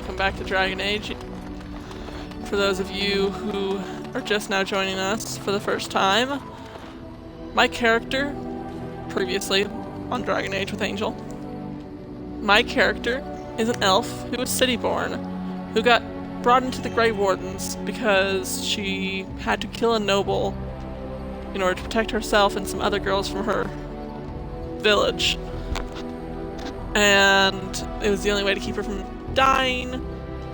welcome back to Dragon Age. For those of you who are just now joining us for the first time, my character, previously on Dragon Age with Angel, my character is an elf who was city-born, who got brought into the Grey Wardens because she had to kill a noble in order to protect herself and some other girls from her village. And it was the only way to keep her from dying.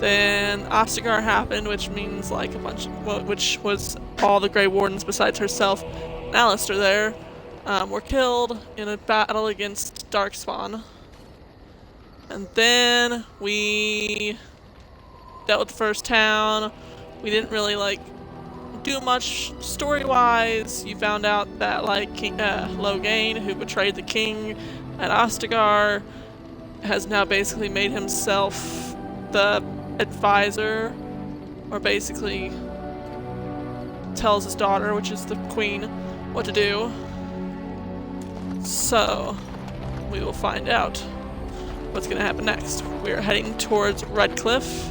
Then Ostagar happened, which means like which was all the Grey Wardens besides herself and Alistair there were killed in a battle against Darkspawn. And then we dealt with the first town. We didn't really do much story-wise. You found out that Loghain, who betrayed the king at Ostagar, has now basically made himself the advisor, or basically tells his daughter, which is the queen, what to do. So, we will find out what's going to happen next. We are heading towards Redcliffe.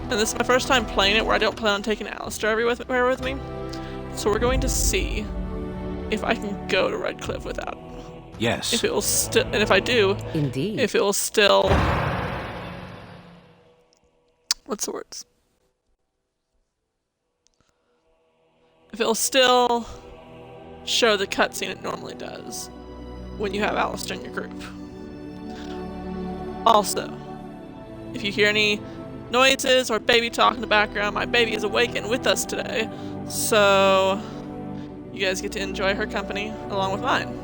And this is my first time playing it where I don't plan on taking Alistair everywhere with me. So we're going to see if I can go to Redcliffe without. Yes. If it will still, and if I do, Indeed. if it will still, what's the words? If it will still show the cutscene it normally does when you have Alistair in your group. Also, if you hear any noises or baby talk in the background, my baby is awake and with us today, so you guys get to enjoy her company along with mine.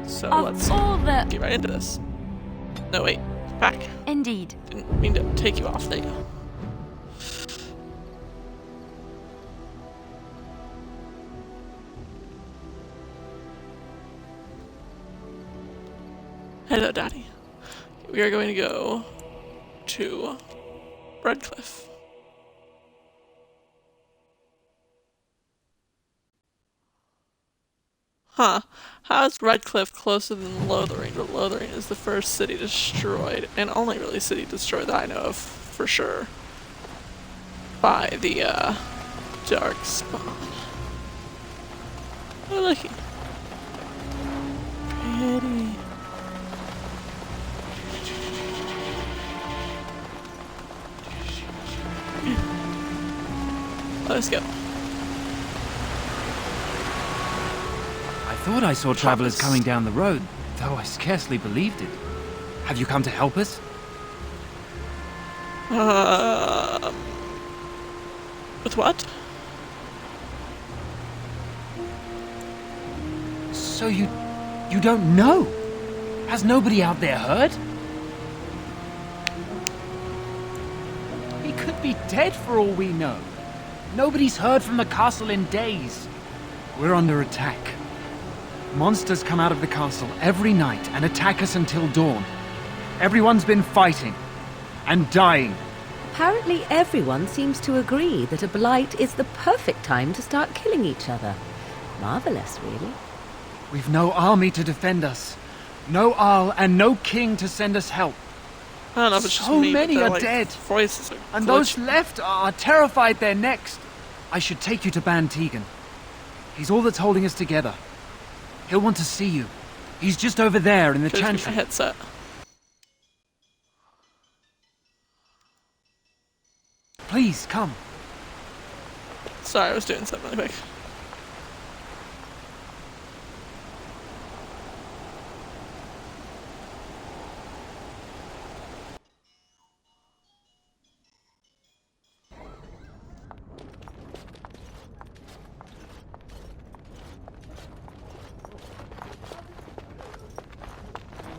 So let's get right into this. No, wait. Back. Indeed. Didn't mean to take you off. There you go. Hello, Daddy. We are going to go to Redcliffe. Huh. How is Redcliffe closer than Lothering? But Lothering is the first city destroyed, and only really city destroyed that I know of for sure, by the Darkspawn. Oh, looky. Pretty. Let's go. I thought I saw travelers coming down the road, though I scarcely believed it. Have you come to help us? With what? So you don't know? Has nobody out there heard? He could be dead for all we know. Nobody's heard from the castle in days. We're under attack. Monsters come out of the castle every night and attack us until dawn. Everyone's been fighting and dying. Apparently everyone seems to agree that a blight is the perfect time to start killing each other. Marvelous, really. We've no army to defend us. No Arl and no king to send us help. I don't know if it's just So me, many but are dead. Voices are And glitchy. those left are terrified they're next. I should take you to Ban Tegan. He's all that's holding us together. He'll want to see you. He's just over there in the Should've used my chantry. headset. Please, come. Sorry, I was doing something really quick.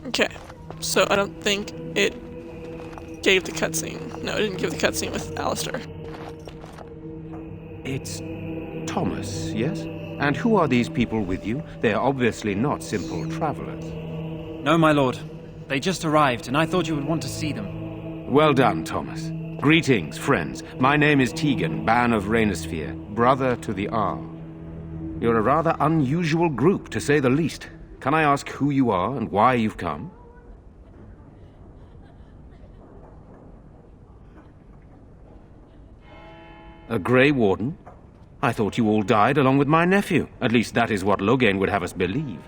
Okay, so I don't think it gave the cutscene. No, it didn't give the cutscene with Alistair. It's Thomas, yes? And who are these people with you? They are obviously not simple travelers. No, my lord. They just arrived, and I thought you would want to see them. Well done, Thomas. Greetings, friends. My name is Tegan, Ban of Rainersphere, brother to the Arl. You're a rather unusual group, to say the least. Can I ask who you are and why you've come? A Grey Warden? I thought you all died along with my nephew. At least that is what Loghain would have us believe.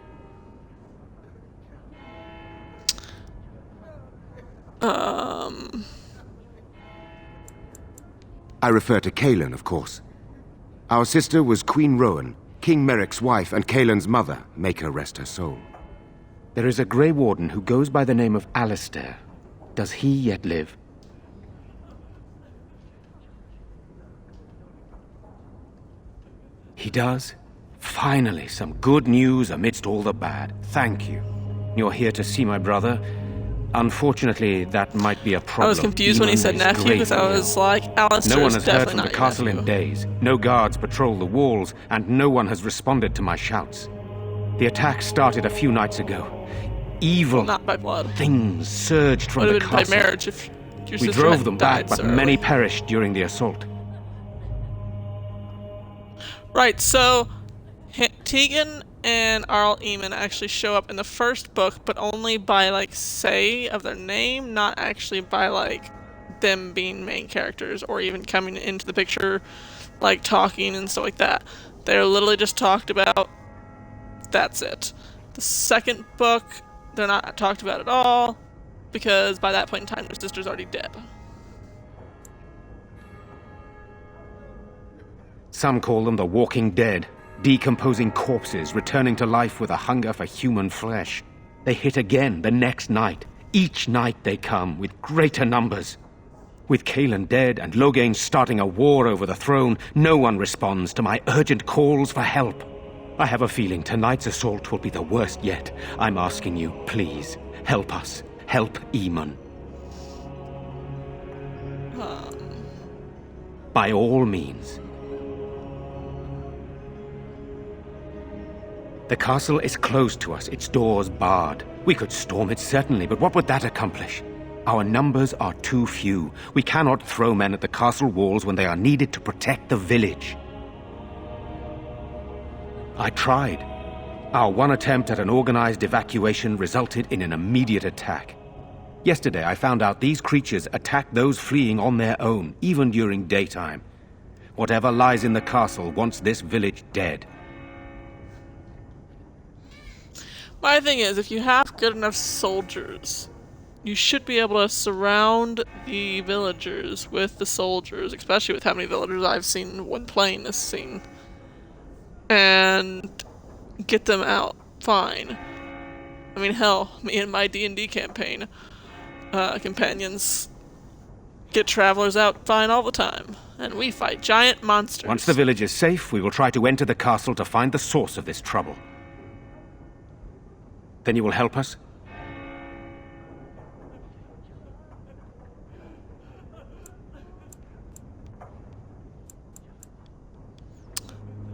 I refer to Cailan, of course. Our sister was Queen Rowan, King Merrick's wife and Cailan's mother. Make her rest her soul. There is a Grey Warden who goes by the name of Alistair. Does he yet live? He does? Finally, some good news amidst all the bad. Thank you. You're here to see my brother. Unfortunately, that might be a problem. I was confused when he said nephew, because I was like, Alistair's no one has heard definitely from not the your castle in nephew. days. No guards patrol the walls, and no one has responded to my shouts. The attack started a few nights ago. Evil Not by blood. things surged from Would the have been by castle. marriage if your We sister drove hadn't them died back, but so many early. perished during the assault. Right, so Tegan and Arl Eamon actually show up in the first book, but only by, like, say of their name, not actually by, like, them being main characters or even coming into the picture, like, talking and stuff like that. They're literally just talked about. That's it. The second book, they're not talked about at all, because by that point in time, their sister's already dead. Some call them the Walking Dead, decomposing corpses returning to life with a hunger for human flesh. They hit again the next night. Each night they come with greater numbers. With Cailan dead and Loghain starting a war over the throne, no one responds to my urgent calls for help. I have a feeling tonight's assault will be the worst yet. I'm asking you, please, help us. Help Eamon. By all means. The castle is closed to us, its doors barred. We could storm it certainly, but what would that accomplish? Our numbers are too few. We cannot throw men at the castle walls when they are needed to protect the village. I tried. Our one attempt at an organized evacuation resulted in an immediate attack. Yesterday I found out these creatures attack those fleeing on their own, even during daytime. Whatever lies in the castle wants this village dead. My thing is, if you have good enough soldiers, you should be able to surround the villagers with the soldiers, especially with how many villagers I've seen when playing this scene, and get them out fine. I mean, hell, me and my D&D campaign companions get travelers out fine all the time, and we fight giant monsters. Once the village is safe, we will try to enter the castle to find the source of this trouble. Then you will help us?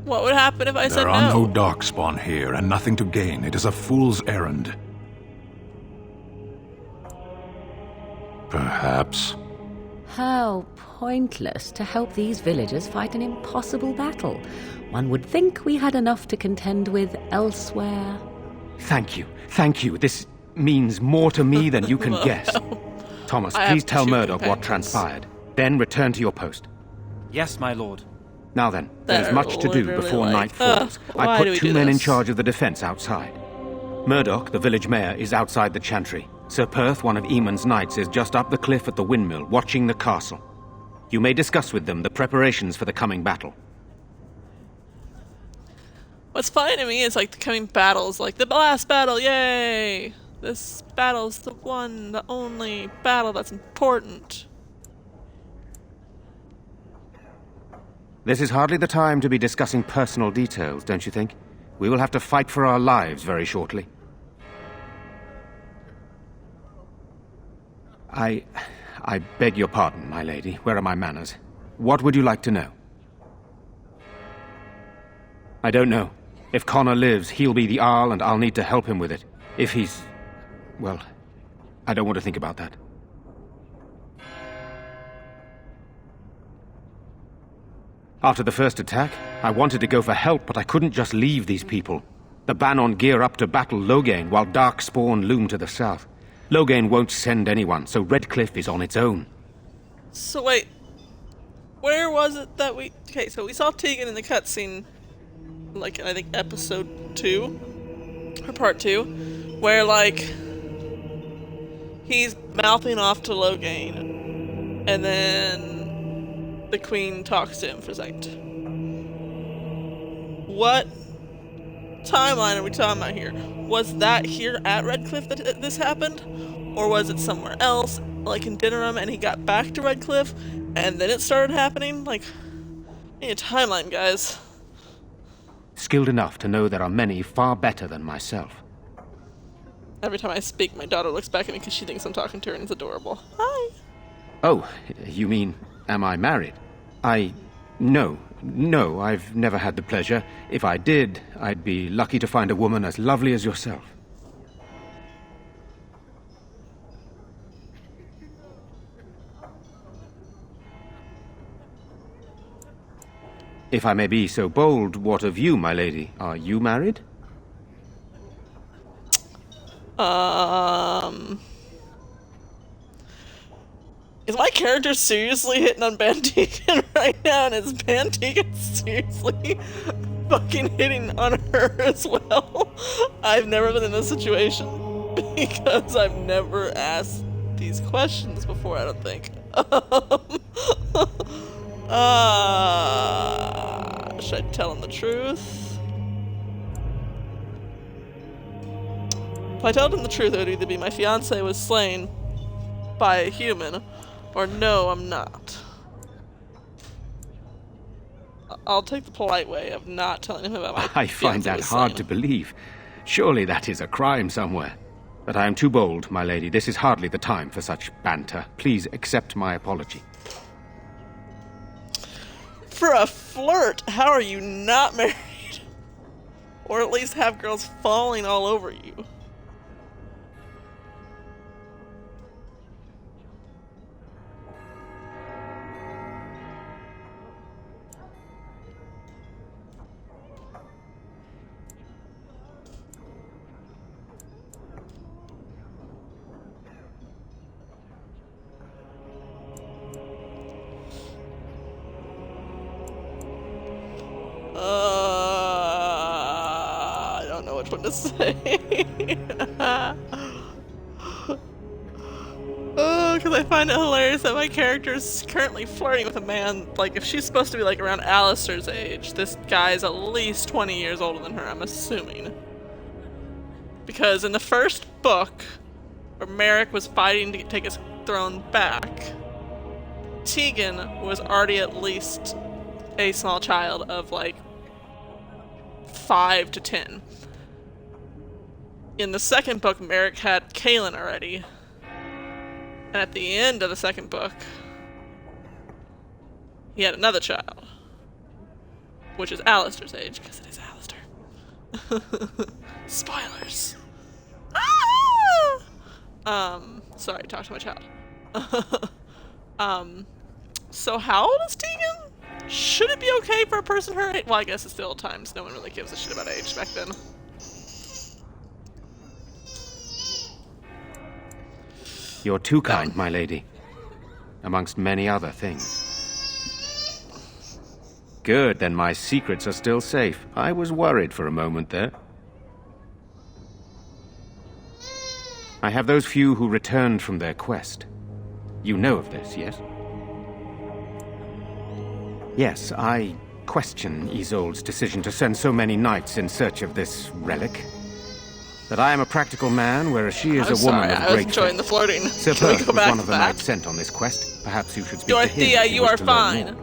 What would happen if I said There are no? no darkspawn here, and nothing to gain. It is a fool's errand. Perhaps. How pointless to help these villagers fight an impossible battle. One would think we had enough to contend with elsewhere. Thank you. Thank you. This means more to me than you can guess. Thomas, I please have tell 2 Murdoch what companions. transpired. Then return to your post. Yes, my lord. Now then, there is They're much to do literally before like, night falls. why I do put we 2 do men in this? charge of the defense outside. Murdoch, the village mayor, is outside the chantry. Sir Perth, one of Eamon's knights, is just up the cliff at the windmill, watching the castle. You may discuss with them the preparations for the coming battle. What's funny to me is like the coming battles, like the last battle, yay! This battle's the one, the only battle that's important. This is hardly the time to be discussing personal details, don't you think? We will have to fight for our lives very shortly. I beg your pardon, my lady. Where are my manners? What would you like to know? I don't know. If Connor lives, he'll be the Arl, and I'll need to help him with it. If he's... well, I don't want to think about that. After the first attack, I wanted to go for help, but I couldn't just leave these people. The Bannon gear up to battle Loghain, while Darkspawn loom to the south. Loghain won't send anyone, so Redcliffe is on its own. So wait, where was it that we... Okay, so we saw Tegan in the cutscene, like, I think episode 2, or part 2, where, like, he's mouthing off to Loghain, and then the queen talks to him for a second. What timeline are we talking about here? Was that here at Redcliffe that this happened? Or was it somewhere else, like in Dinnerum, and he got back to Redcliffe, and then it started happening? Like, I need a timeline, guys. Skilled enough to know there are many far better than myself. Every time I speak, my daughter looks back at me because she thinks I'm talking to her, and it's adorable. Hi. Oh, you mean, am I married? No, I've never had the pleasure. If I did, I'd be lucky to find a woman as lovely as yourself. If I may be so bold, what of you, my lady? Are you married? Is my character seriously hitting on Van Tegan right now? And is Van Tegan seriously fucking hitting on her as well? I've never been in this situation because I've never asked these questions before, I don't think. Should I tell him the truth? If I told him the truth, it would either be my fiance was slain by a human, or no, I'm not. I'll take the polite way of not telling him about my I find that hard to believe. Surely that is a crime somewhere. But I am too bold, my lady. This is hardly the time for such banter. Please accept my apology. For a flirt, how are you not married? Or at least have girls falling all over you? I don't know which one to say. Oh, because I find it hilarious that my character is currently flirting with a man. Like, if she's supposed to be like around Alistair's age, this guy's at least 20 years older than her, I'm assuming. Because in the first book, where Merrick was fighting to take his throne back, Tegan was already at least a small child of like 5 to 10. In the second book, Merrick had Kaelin already. And at the end of the second book, he had another child. Which is Alistair's age, because it is Alistair. Spoilers! Ah! Sorry, talk to my child. So how old is Tegan? Should it be okay for a person her age? Well, I guess it's still old times. No one really gives a shit about age back then. You're too kind, my lady. Amongst many other things. Good, then my secrets are still safe. I was worried for a moment there. I have those few who returned from their quest. You know of this, yes? Yes, I question Isolde's decision to send so many knights in search of this relic. That I am a practical man, whereas she is a woman of great faith. I was enjoying the flirting. Sir Perth was one of the knights sent on this quest. Perhaps you should speak to him. Dorothea, you are fine.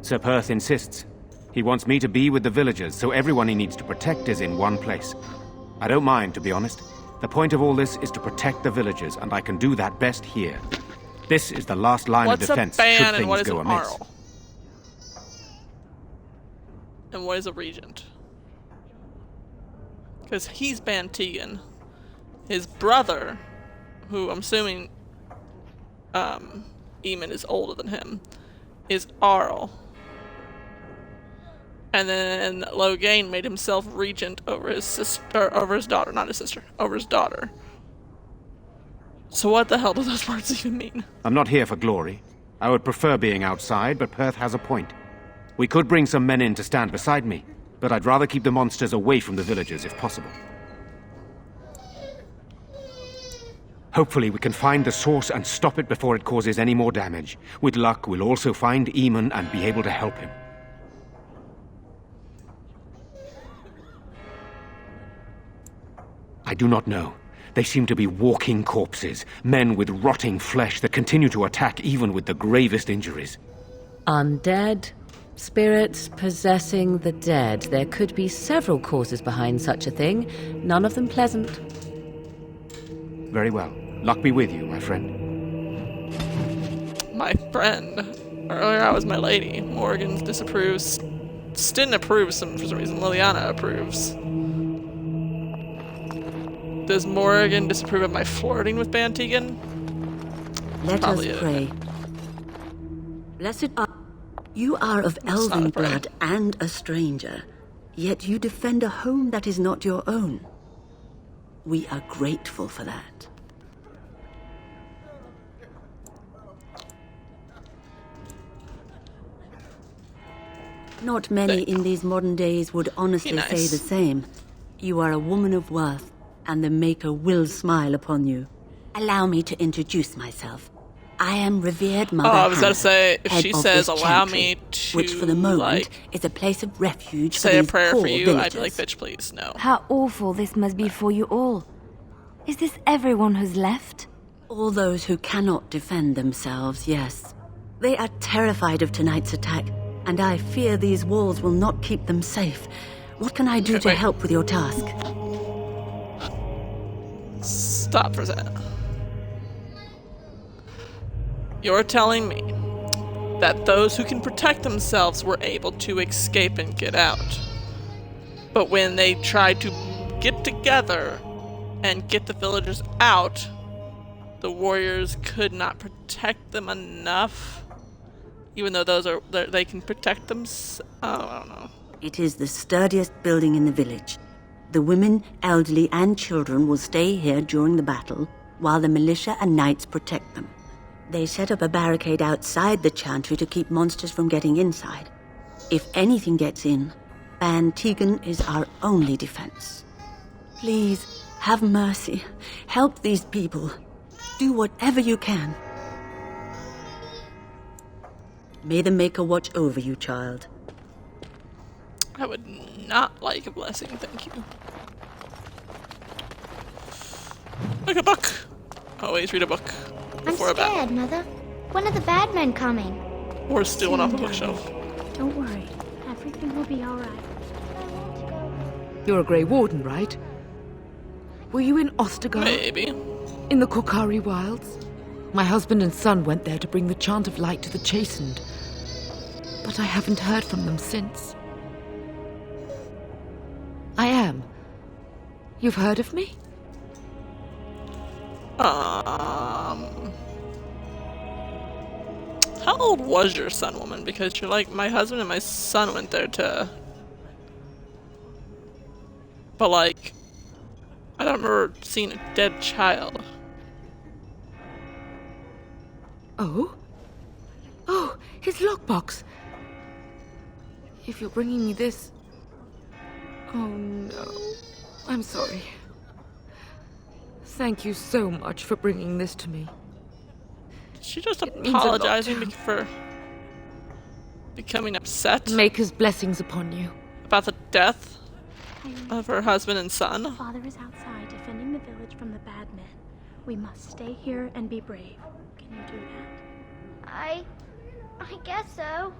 Sir Perth insists. He wants me to be with the villagers, so everyone he needs to protect is in one place. I don't mind, to be honest. The point of all this is to protect the villagers, and I can do that best here. This is the last line of defense should things go amiss. Arl? And what is a regent? Because he's Van Tegan. His brother, who I'm assuming Eamon is older than him, is Arl. And then Loghain made himself regent over his sister, over his daughter, not his sister, over his daughter. So what the hell do those words even mean? I'm not here for glory. I would prefer being outside, but Perth has a point. We could bring some men in to stand beside me, but I'd rather keep the monsters away from the villagers if possible. Hopefully we can find the source and stop it before it causes any more damage. With luck, we'll also find Eamon and be able to help him. I do not know. They seem to be walking corpses, men with rotting flesh that continue to attack even with the gravest injuries. Undead, spirits possessing the dead. There could be several causes behind such a thing, none of them pleasant. Very well. Luck be with you, my friend. My friend. Earlier I was my lady. Morgan disapproves. Stin approves for some reason. Liliana approves. Does Morgan disapprove of my flirting with Bantegan? Let Probably us pray. Blessed are you are of elven not a prayer. blood and a stranger, yet you defend a home that is not your own. We are grateful for that. Not many in these modern days would honestly nice. say the same. You are a woman of worth, and the Maker will smile upon you. Allow me to introduce myself. I am revered Mother I was about to Hannah, say, if head she of says, this allow chantry, me to, which for the moment like, is a place of refuge say for a these prayer poor for you, villagers. I'd be like, bitch, please, no. How awful this must be for you all. Is this everyone who's left? All those who cannot defend themselves, yes. They are terrified of tonight's attack, and I fear these walls will not keep them safe. What can I do to wait. help with your task? Stop for a second. You're telling me that those who can protect themselves were able to escape and get out. But when they tried to get together and get the villagers out, the warriors could not protect them enough? Even though they can protect them? I don't know. It is the sturdiest building in the village. The women, elderly, and children will stay here during the battle, while the militia and knights protect them. They set up a barricade outside the chantry to keep monsters from getting inside. If anything gets in, Bantegan is our only defense. Please, have mercy. Help these people. Do whatever you can. May the Maker watch over you, child. I would not like a blessing, thank you. Like a book. Always read a book I'm before a battle. scared, Mother. When are the bad men coming? Or steal one off a Soon, bookshelf. Don't worry. Everything will be alright. You're a Grey Warden, right? Were you in Ostagar? Maybe. In the Korkari Wilds? My husband and son went there to bring the chant of light to the chastened. But I haven't heard from them since. I am. You've heard of me? How old was your son, woman? Because you're like, my husband and my son went there to... But like, I don't remember seeing a dead child. Oh? Oh, his lockbox. If you're bringing me this... Oh no. I'm sorry. Thank you so much for bringing this to me. She just It means a lot. apologizing for becoming upset Maker's blessings upon you. about the death of her husband and son. Father is outside defending the village from the bad men. We must stay here and be brave. Can you do that? I guess so.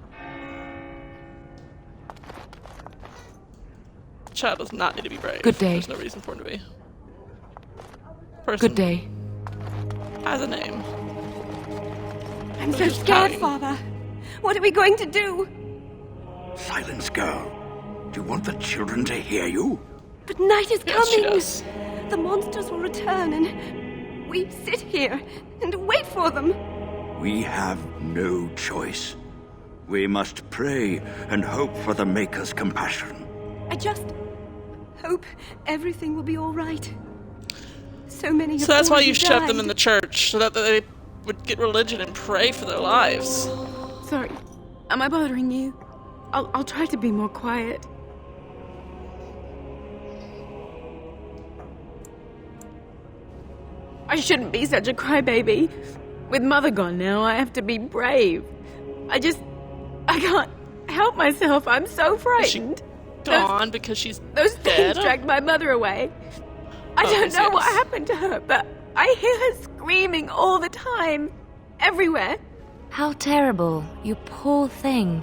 The child does not need to be brave. Good day. There's no reason for him to be. Person Good day. has a name. I'm so Who's scared, counting? Father. What are we going to do? Silence, girl. Do you want the children to hear you? But night is Yes, she coming. does. The monsters will return and we sit here and wait for them. We have no choice. We must pray and hope for the Maker's compassion. I just hope everything will be all right. So many have So that's why already you shoved them died. in the church, so that they would get religion and pray for their lives. Sorry, am I bothering you? I'll try to be more quiet. I shouldn't be such a crybaby. With Mother gone now, I have to be brave. I can't help myself. I'm so frightened. Gone because she's Those dead? things dragged my mother away. I don't know what happened to her, but I hear her screaming all the time. Everywhere. How terrible, you poor thing.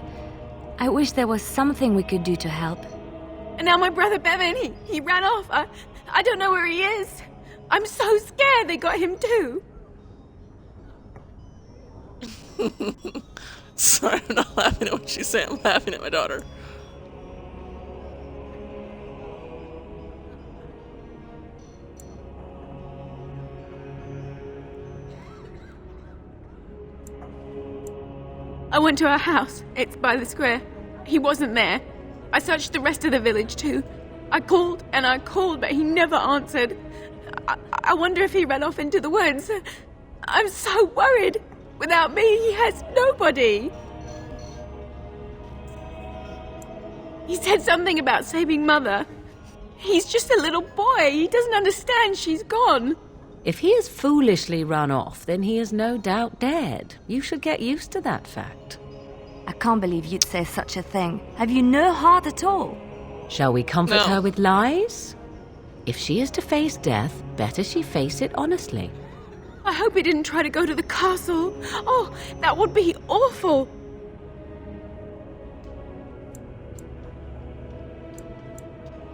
I wish there was something we could do to help. And now my brother Bevan, he ran off. I don't know where he is. I'm so scared they got him too. Sorry, I'm not laughing at what she's saying. I'm laughing at my daughter. I went to our house. It's by the square. He wasn't there. I searched the rest of the village too. I called and I called, but he never answered. I wonder if he ran off into the woods. I'm so worried. Without me, he has nobody. He said something about saving Mother. He's just a little boy. He doesn't understand she's gone. If he has foolishly run off, then he is no doubt dead. You should get used to that fact. I can't believe you'd say such a thing. Have you no heart at all? Shall we comfort her with lies? If she is to face death, better she face it honestly. I hope he didn't try to go to the castle. Oh, that would be awful.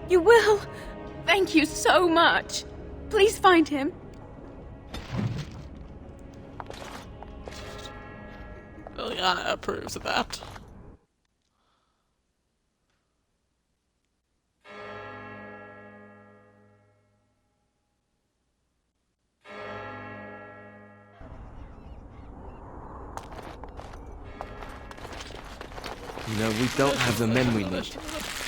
You will? Thank you so much. Please find him. Liliana approves of that. You know, we don't have the men we need.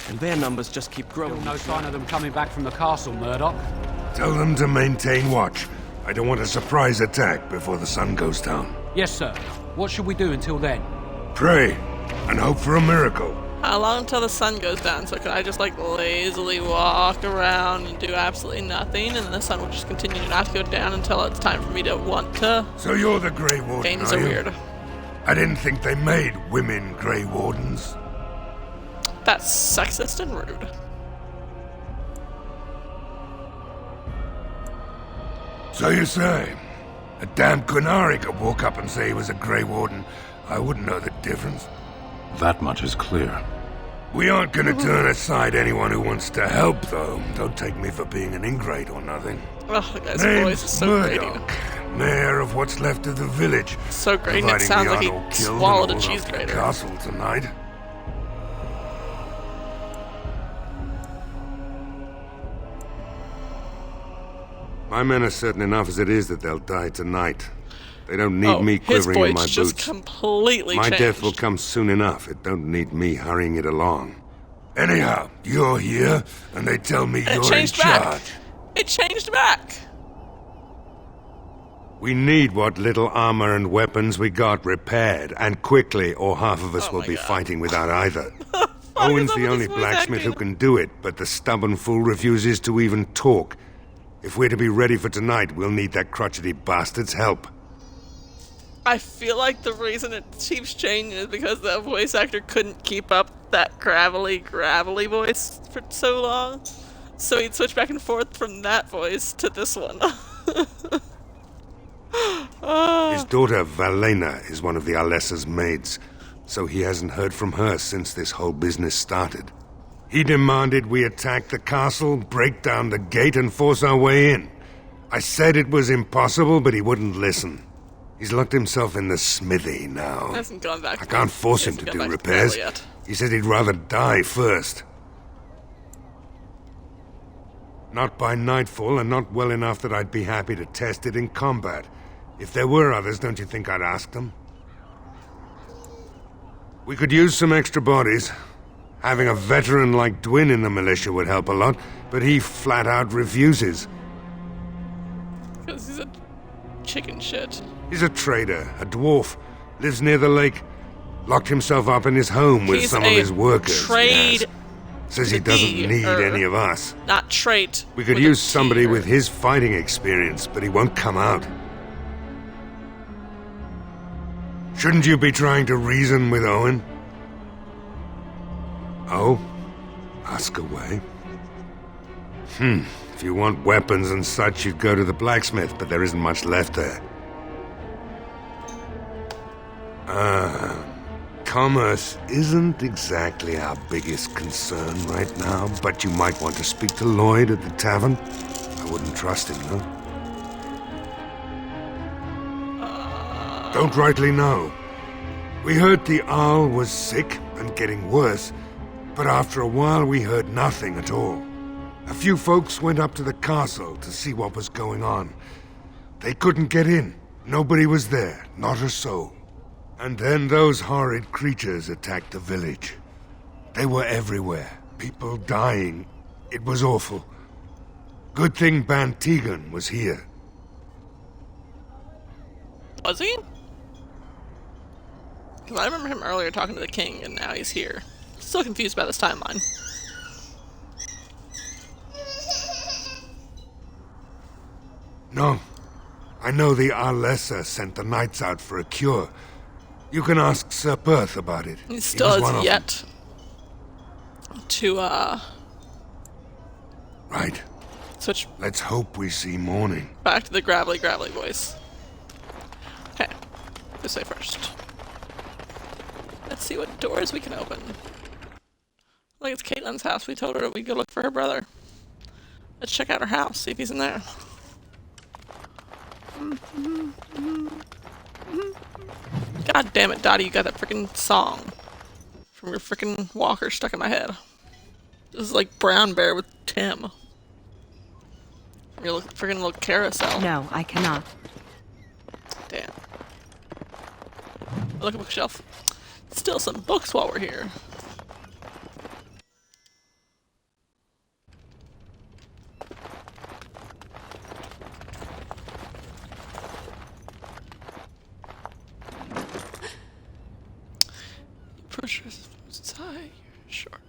And their numbers just keep growing. Still no sign of them coming back from the castle, Murdoch. Tell them to maintain watch. I don't want a surprise attack before the sun goes down. Yes, sir. What should we do until then? Pray and hope for a miracle. How long until the sun goes down? So can I just like lazily walk around and do absolutely nothing, and then the sun will just continue not to go down until it's time for me to want to? So you're the Grey Warden, Games are are you? weird. I didn't think they made women Grey Wardens. That's sexist and rude. So you say? A damn Qunari could walk up and say he was a Grey Warden. I wouldn't know the difference. That much is clear. We aren't gonna turn aside anyone who wants to help, though. Don't take me for being an ingrate or nothing. Oh, the guy's Name's voice is so Murdoch, mayor of what's left of the village. So great, and it providing sounds we like he aren't all killed swallowed a and all cheese off to the grater. castle tonight. My men are certain enough as it is that they'll die tonight. They don't need me his quivering in my voice just boots. completely My changed. death will come soon enough. It don't need me hurrying it along. Anyhow, you're here, and they tell me And it you're in changed back. charge. It changed back. We need what little armor and weapons we got repaired, and quickly, or half of us will be fighting without either. Owen's the only blacksmith who can do it, but the stubborn fool refuses to even talk. If we're to be ready for tonight, we'll need that crotchety bastard's help. I feel like the reason it keeps changing is because the voice actor couldn't keep up that gravelly voice for so long. So he'd switch back and forth from that voice to this one. His daughter, Valena, is one of the Alessa's maids, so he hasn't heard from her since this whole business started. He demanded we attack the castle, break down the gate, and force our way in. I said it was impossible, but he wouldn't listen. He's locked himself in the smithy now. Hasn't gone back. I can't force him to do repairs. He said he'd rather die first. Not by nightfall, and not well enough that I'd be happy to test it in combat. If there were others, don't you think I'd ask them? We could use some extra bodies. Having a veteran like Dwyn in the militia would help a lot, but he flat out refuses. Because he's a chicken shit. He's a trader, a dwarf, lives near the lake, locked himself up in his home with some of his workers. Trade. Yes. Says he doesn't need any of us. Not trait. We could use somebody with his fighting experience, but he won't come out. Shouldn't you be trying to reason with Owen? Oh? Ask away. If you want weapons and such, you'd go to the blacksmith, but there isn't much left there. Commerce isn't exactly our biggest concern right now, but you might want to speak to Lloyd at the tavern. I wouldn't trust him, though. Don't rightly know. We heard the Arl was sick and getting worse, but after a while we heard nothing at all. A few folks went up to the castle to see what was going on. They couldn't get in. Nobody was there, not a soul. And then those horrid creatures attacked the village. They were everywhere, people dying. It was awful. Good thing Ban Tegan was here. Was he? Because I remember him earlier talking to the king, and now he's here. Still confused by this timeline. No. I know the Arlessa sent the knights out for a cure. You can ask Sir Perth about it. He still has yet to, Right. switch Let's hope we see morning. back to the gravelly voice. Okay. This way first. Let's see what doors we can open. Like it's Caitlin's house. We told her that we'd go look for her brother. Let's check out her house, see if he's in there. God damn it, Dottie, you got that freaking song from your freaking walker stuck in my head. This is like Brown Bear with Tim. From your freaking little carousel. No, I cannot. Damn. Look at the bookshelf. Still some books while we're here. Push inside short.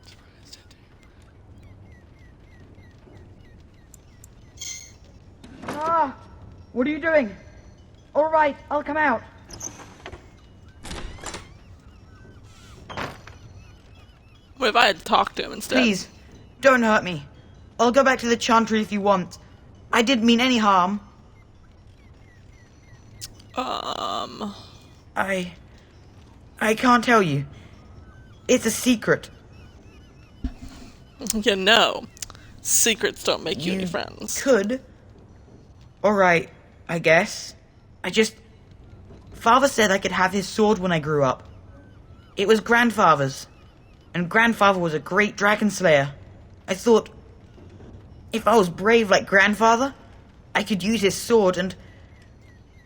Ah! What are you doing? All right, I'll come out. What if I had talked to him instead? Please, don't hurt me. I'll go back to the Chantry if you want. I didn't mean any harm. I can't tell you. It's a secret. You know, secrets don't make you any friends. Could. Alright, I guess. Father said I could have his sword when I grew up. It was Grandfather's. And Grandfather was a great dragon slayer. I thought, if I was brave like Grandfather, I could use his sword and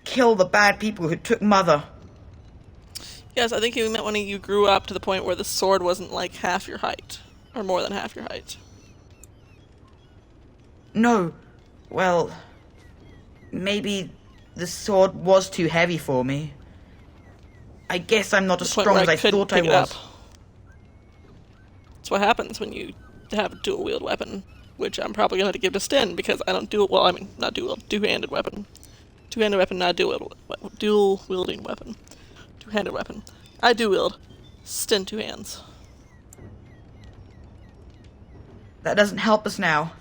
kill the bad people who took Mother. Yes, I think he meant when you grew up to the point where the sword wasn't like half your height. Or more than half your height. No. Well, maybe the sword was too heavy for me. I guess I'm not as strong as I thought I was. That's what happens when you have a dual-wield weapon. Which I'm probably going to have to give to Sten, because I don't do it well. I mean, not dual-wield, two-handed weapon. Two-handed weapon, not dual-wielding weapon. Two-handed weapon. I do-wield. Sten two hands. That doesn't help us now.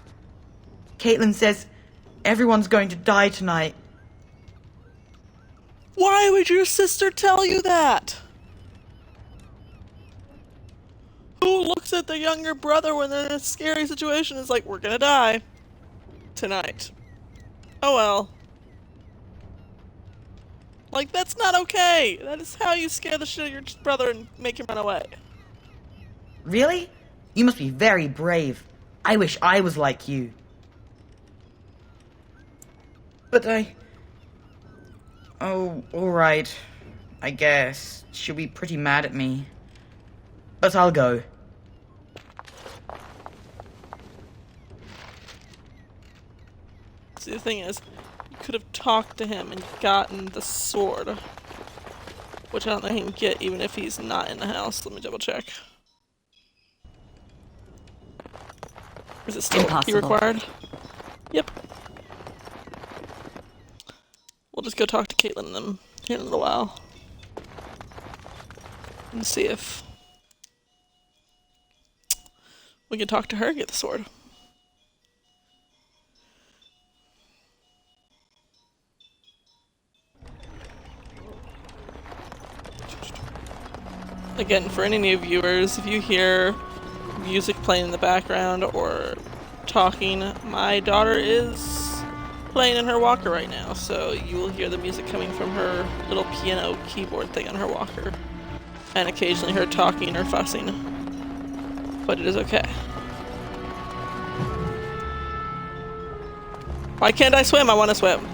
Caitlin says everyone's going to die tonight. Why would your sister tell you that? Who looks at the younger brother when they're in a scary situation and is like, we're gonna die tonight? Oh well. Like, that's not okay. That is how you scare the shit out of your brother and make him run away. Really? You must be very brave. I wish I was like you. But Oh, alright. I guess. She'll be pretty mad at me. but I'll go. See, the thing is, you could have talked to him and gotten the sword. Which I don't think he can get even if he's not in the house. Let me double check. Is it still required? Yep. We'll just go talk to Caitlin and them here in a little while. And see if we can talk to her and get the sword. Again, for any new viewers, if you hear music playing in the background or talking, my daughter is playing in her walker right now, so you will hear the music coming from her little piano keyboard thing on her walker. And occasionally her talking or fussing. But it is okay. Why can't I swim? I want to swim.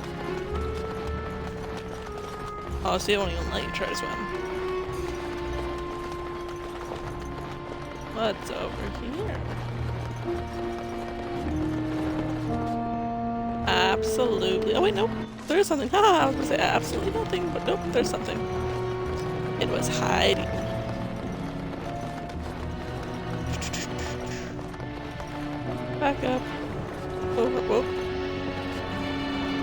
Oh, see, I won't even let you try to swim. What's over here? Absolutely. Oh, wait, nope. There is something. Haha, I was gonna say absolutely nothing, but nope, there's something. It was hiding. Back up. Over. Whoa.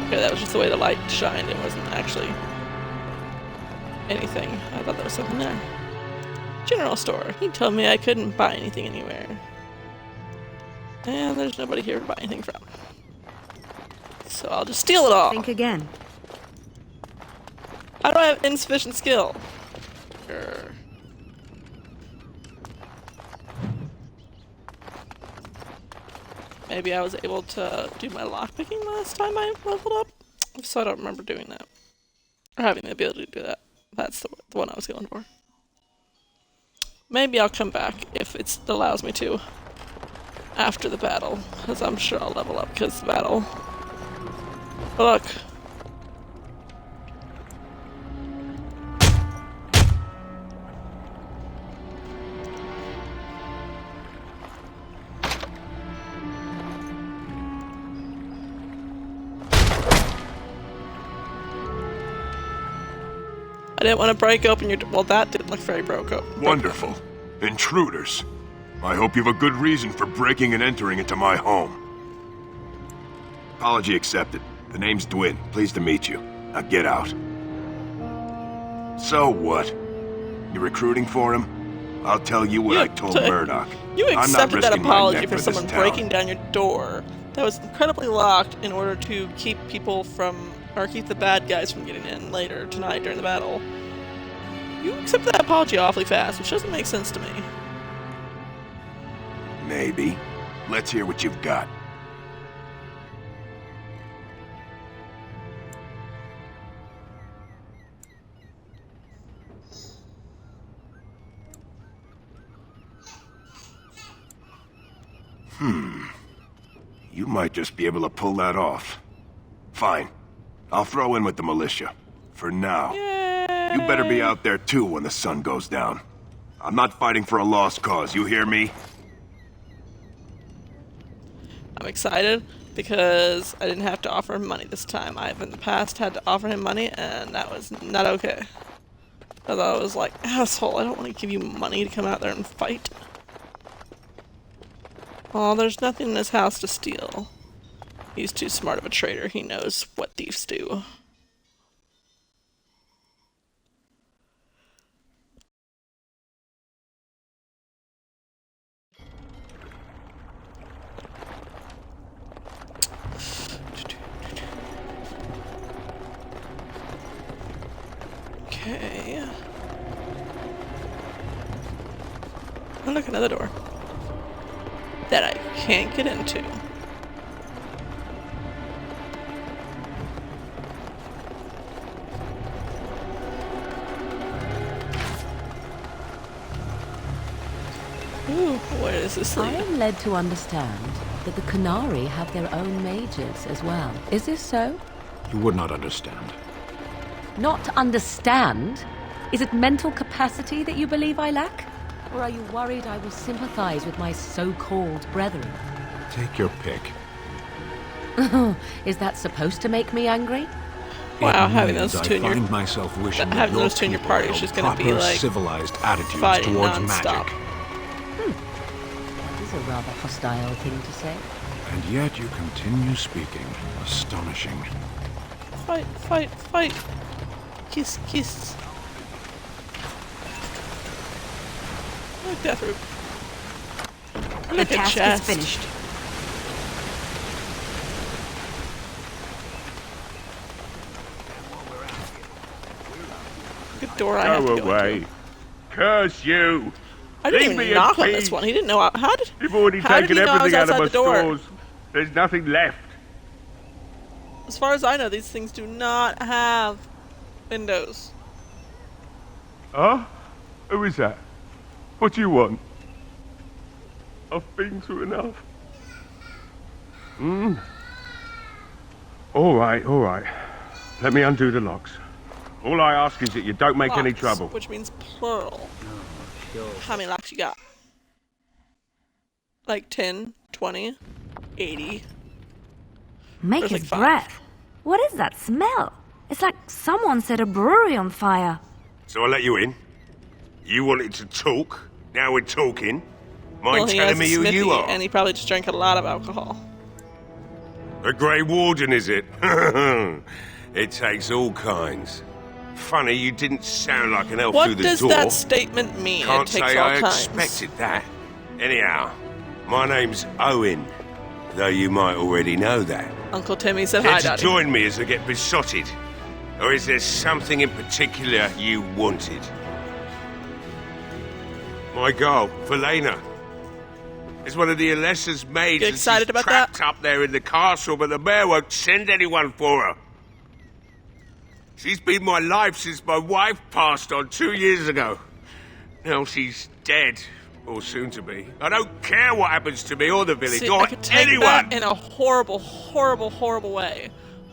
Okay, that was just the way the light shined. It wasn't actually anything. I thought there was something there. General store. He told me I couldn't buy anything anywhere. And there's nobody here to buy anything from. So I'll just steal it all. Think again. How do I have insufficient skill? Sure. Maybe I was able to do my lockpicking last time I leveled up? So I don't remember doing that. Or having the ability to do that. That's the one I was going for. Maybe I'll come back if it allows me to after the battle, because I'm sure I'll level up because of the battle. Oh, look. I didn't want to break open your door. Well, that didn't look very broke open. Wonderful. Intruders. I hope you have a good reason for breaking and entering into my home. Apology accepted. The name's Dwyn. Pleased to meet you. Now get out. So what? You recruiting for him? I'll tell you what I told Murdoch. You accepted that apology for someone town. breaking down your door that was incredibly locked in order to keep people from, or keep the bad guys from getting in later tonight during the battle. You accepted that apology awfully fast, which doesn't make sense to me. Maybe. Let's hear what you've got. You might just be able to pull that off. Fine. I'll throw in with the militia. For now. Yay. You better be out there too when the sun goes down. I'm not fighting for a lost cause, you hear me? I'm excited because I didn't have to offer him money this time. I've in the past had to offer him money and that was not okay. I thought I was like, asshole, I don't want to give you money to come out there and fight. Oh, there's nothing in this house to steal. He's too smart of a traitor. He knows what thieves do. Okay. Oh, look, another door that I can't get into. Ooh, where does this lead? I am led to understand that the Qunari have their own mages as well. Is this so? You would not understand. Not understand? Is it mental capacity that you believe I lack? Or are you worried I will sympathize with my so-called brethren? Take your pick. Is that supposed to make me angry? Wow, having those I two in your find myself wishing that having your those two in your people party is held just going to be proper, like civilized attitudes fighting towards non-stop. magic. That is a rather hostile thing to say. And yet you continue speaking. Astonishing. Fight, fight, fight. Kiss, kiss. I like Deathroot. I like The a task chest. is finished. Good door I have to go away. into. Curse you! I didn't Leave me even in knock on peace. this one. He didn't know how did. You've already how did taken he know I was everything out of outside my the door? stores. There's nothing left. As far as I know, these things do not have windows. Huh? Who is that? What do you want? I've been through enough. All right. Let me undo the locks. All I ask is that you don't make any Locks, trouble. Which means plural. How many locks you got? Like 10, 20, 80. Make There's his like 5. breath. What is that smell? It's like someone set a brewery on fire. So I let you in. You wanted to talk. Now we're talking. Mind Well, he telling has me a who smithy, you are? and he probably just drank a lot of alcohol. The Grey Warden, is it? It takes all kinds. Funny, you didn't sound like an elf What through the does door. that statement mean? Can't It takes say all I kinds. expected that. Anyhow, my name's Owen, though you might already know that. Uncle Timmy said Care hi, to Daddy. join me as I get besotted? Or is there something in particular you wanted? My girl, Valena, is one of the Alessa's maids. Get and excited she's about trapped up there in the castle, but the mayor won't send anyone for her. She's been my life since my wife passed on 2 years ago. Now she's dead, or soon to be. I don't care what happens to me or the village See, or I could take anyone. that in a horrible, horrible, horrible way,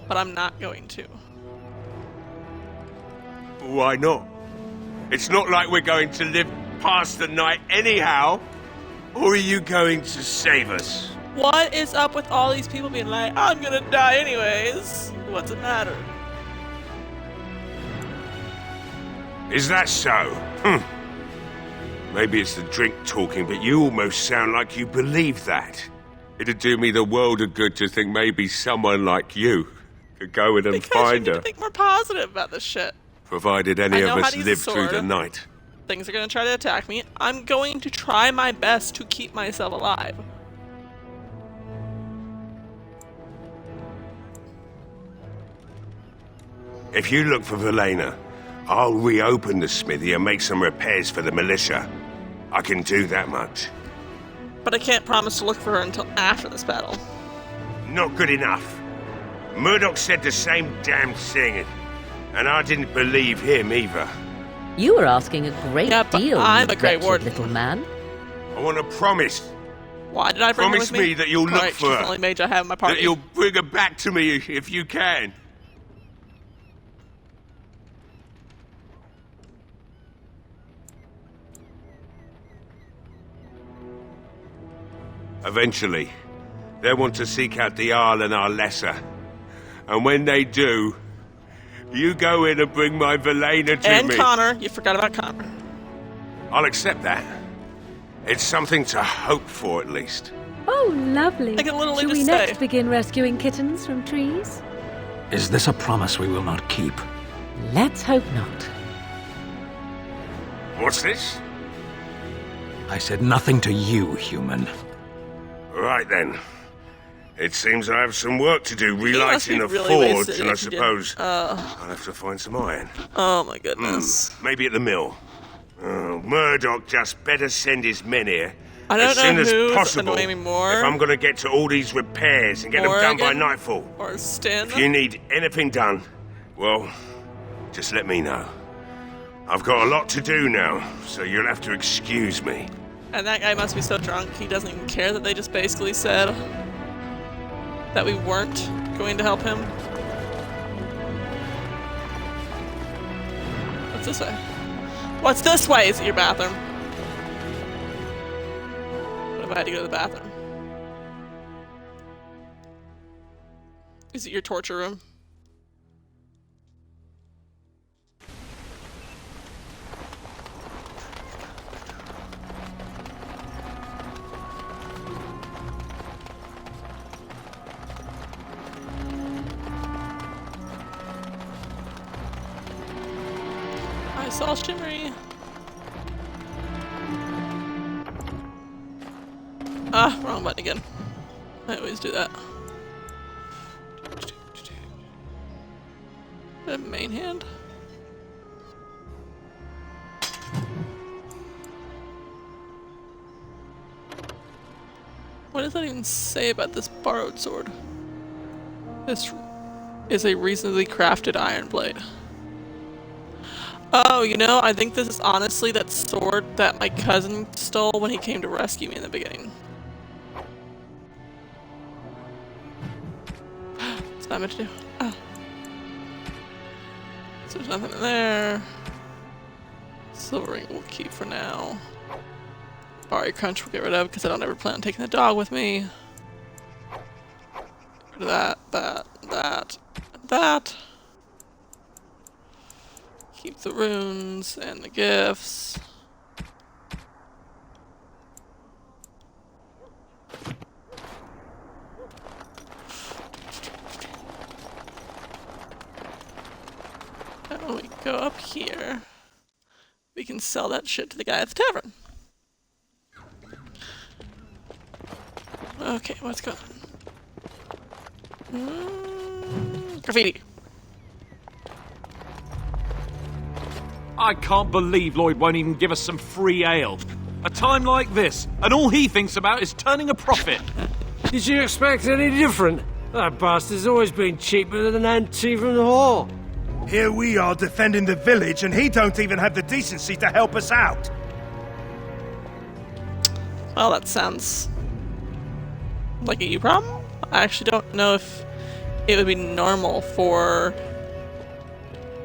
but I'm not going to. Why not? It's not like we're going to live past the night anyhow. Or are you going to save us? What is up with all these people being like, I'm gonna die anyways? What's the matter? Is that so? Maybe it's the drink talking, but you almost sound like you believe that. It'd do me the world of good to think maybe someone like you could go in and Because you find need her. to think more positive about this shit. Provided any I of know how us to use a live through the sword. night. Things are gonna try to attack me. I'm going to try my best to keep myself alive. If you look for Valena, I'll reopen the smithy and make some repairs for the militia. I can do that much. But I can't promise to look for her until after this battle. Not good enough. Murdoch said the same damn thing, and I didn't believe him either. You were asking a great deal, I'm you a Grey wretched Warden. little man. I want to promise. Why did I bring her Promise with me? me that you'll look Right, for she's her. the only mage I have in my party. That you'll bring her back to me if you can. Eventually, they'll want to seek out the Arl and Arlessa. And when they do, you go in and bring my Valena to And me. Connor. You forgot about Connor. I'll accept that. It's something to hope for, at least. Oh, lovely. I can literally Shall we just next say. begin rescuing kittens from trees? Is this a promise we will not keep? Let's hope not. What's this? I said nothing to you, human. Right then. It seems I have some work to do must be relighting the really forge, wasted and I if you did. suppose I'll have to find some iron. Oh my goodness. Maybe at the mill. Murdoch just better send his men here I don't as soon know as who's possible annoying me more. if I'm going to get to all these repairs and get them done by Morgan nightfall. Or Stin. If you need anything done, well, just let me know. I've got a lot to do now, so you'll have to excuse me. And that guy must be so drunk, he doesn't even care that they just basically said that we weren't going to help him. What's this way? What's this way? Is it your bathroom? if I had to go to the bathroom. Is it your torture room? I saw Shimmery. Ah, wrong button again. I always do that. The main hand. What does that even say about this borrowed sword? This is a reasonably crafted iron blade. Oh, you know, I think this is honestly that sword that my cousin stole when he came to rescue me in the beginning. What's that meant to do? Oh. So there's nothing in there. Silver ring we'll keep for now. Barley crunch we'll get rid of because I don't ever plan on taking the dog with me. Get rid of that. Keep the runes and the gifts. And when we go up here, we can sell that shit to the guy at the tavern. Okay, what's going on? Graffiti. I can't believe Lloyd won't even give us some free ale. A time like this, and all he thinks about is turning a profit. Did you expect any different? That bastard's always been cheaper than Auntie from the hall. Here we are defending the village, and he don't even have the decency to help us out. Well, that sounds like a you problem. I actually don't know if it would be normal for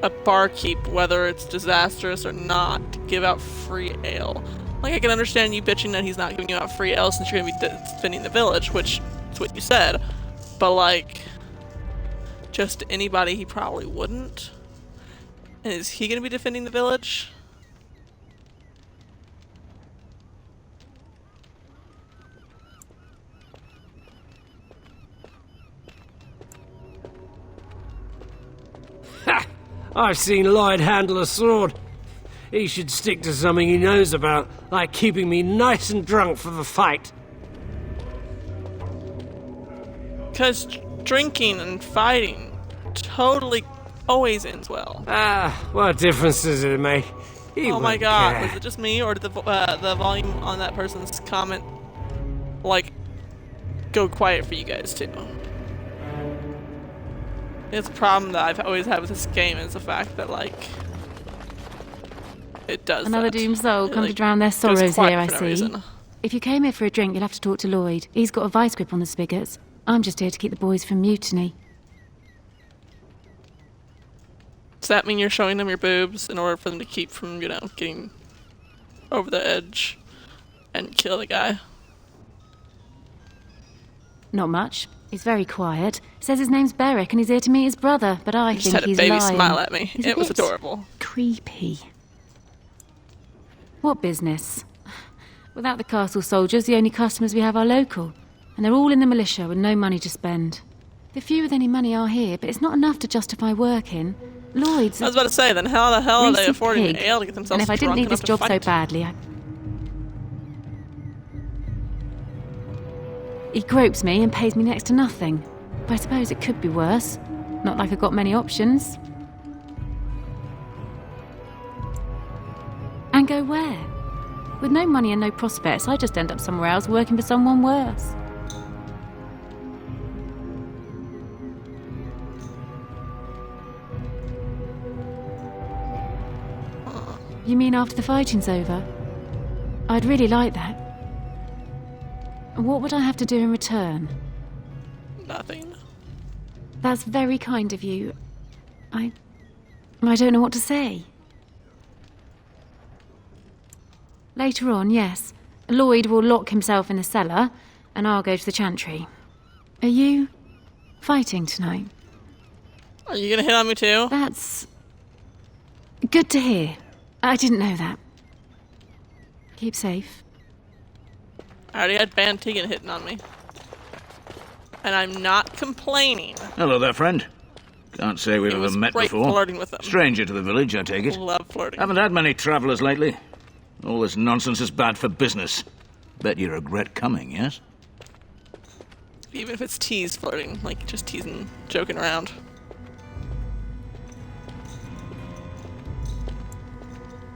a barkeep, whether it's disastrous or not, to give out free ale. Like, I can understand you bitching that he's not giving you out free ale since you're gonna be defending the village, which is what you said. But like, just to anybody, he probably wouldn't. And is he gonna be defending the village? Ha! I've seen Lloyd handle a sword. He should stick to something he knows about, like keeping me nice and drunk for the fight. Because drinking and fighting totally always ends well. Ah, what difference does it make? Oh my god, was it just me, or did the volume on that person's comment, like, go quiet for you guys too? It's a problem that I've always had with this game, is the fact that, like, it does Another that. doomed soul come like, to drown their sorrows goes quiet here, I for no see. reason. If you came here for a drink, you'll have to talk to Lloyd. He's got a vice grip on the spigots. I'm just here to keep the boys from mutiny. Does that mean you're showing them your boobs in order for them to keep from, you know, getting over the edge and kill the guy? Not much. He's very quiet. Says his name's Beric and he's here to meet his brother, but I Just think had a he's baby lying. smile at me. He's It was bit adorable. Creepy. What business? Without the castle soldiers, the only customers we have are local. And they're all in the militia with no money to spend. The few with any money are here, but it's not enough to justify working. Lloyd's I was about to say, then how the hell are they greasy affording pig. ale to get themselves And if I didn't drunk need this enough to job so fight? badly, He gropes me and pays me next to nothing. But I suppose it could be worse. Not like I've got many options. And go where? With no money and no prospects, I just end up somewhere else working for someone worse. You mean after the fighting's over? I'd really like that. What would I have to do in return? Nothing. That's very kind of you. I don't know what to say. Later on, yes. Lloyd will lock himself in the cellar, and I'll go to the chantry. Are you fighting tonight? Are you gonna hit on me too? That's good to hear. I didn't know that. Keep safe. I already had Van Tegan hitting on me. And I'm not complaining. Hello there, friend. Can't say we've ever met great before. flirting with them. Stranger to the village, I take it. Love flirting. Haven't had many travellers lately. All this nonsense is bad for business. Bet you regret coming, yes? Even if it's tease flirting, like just teasing, joking around.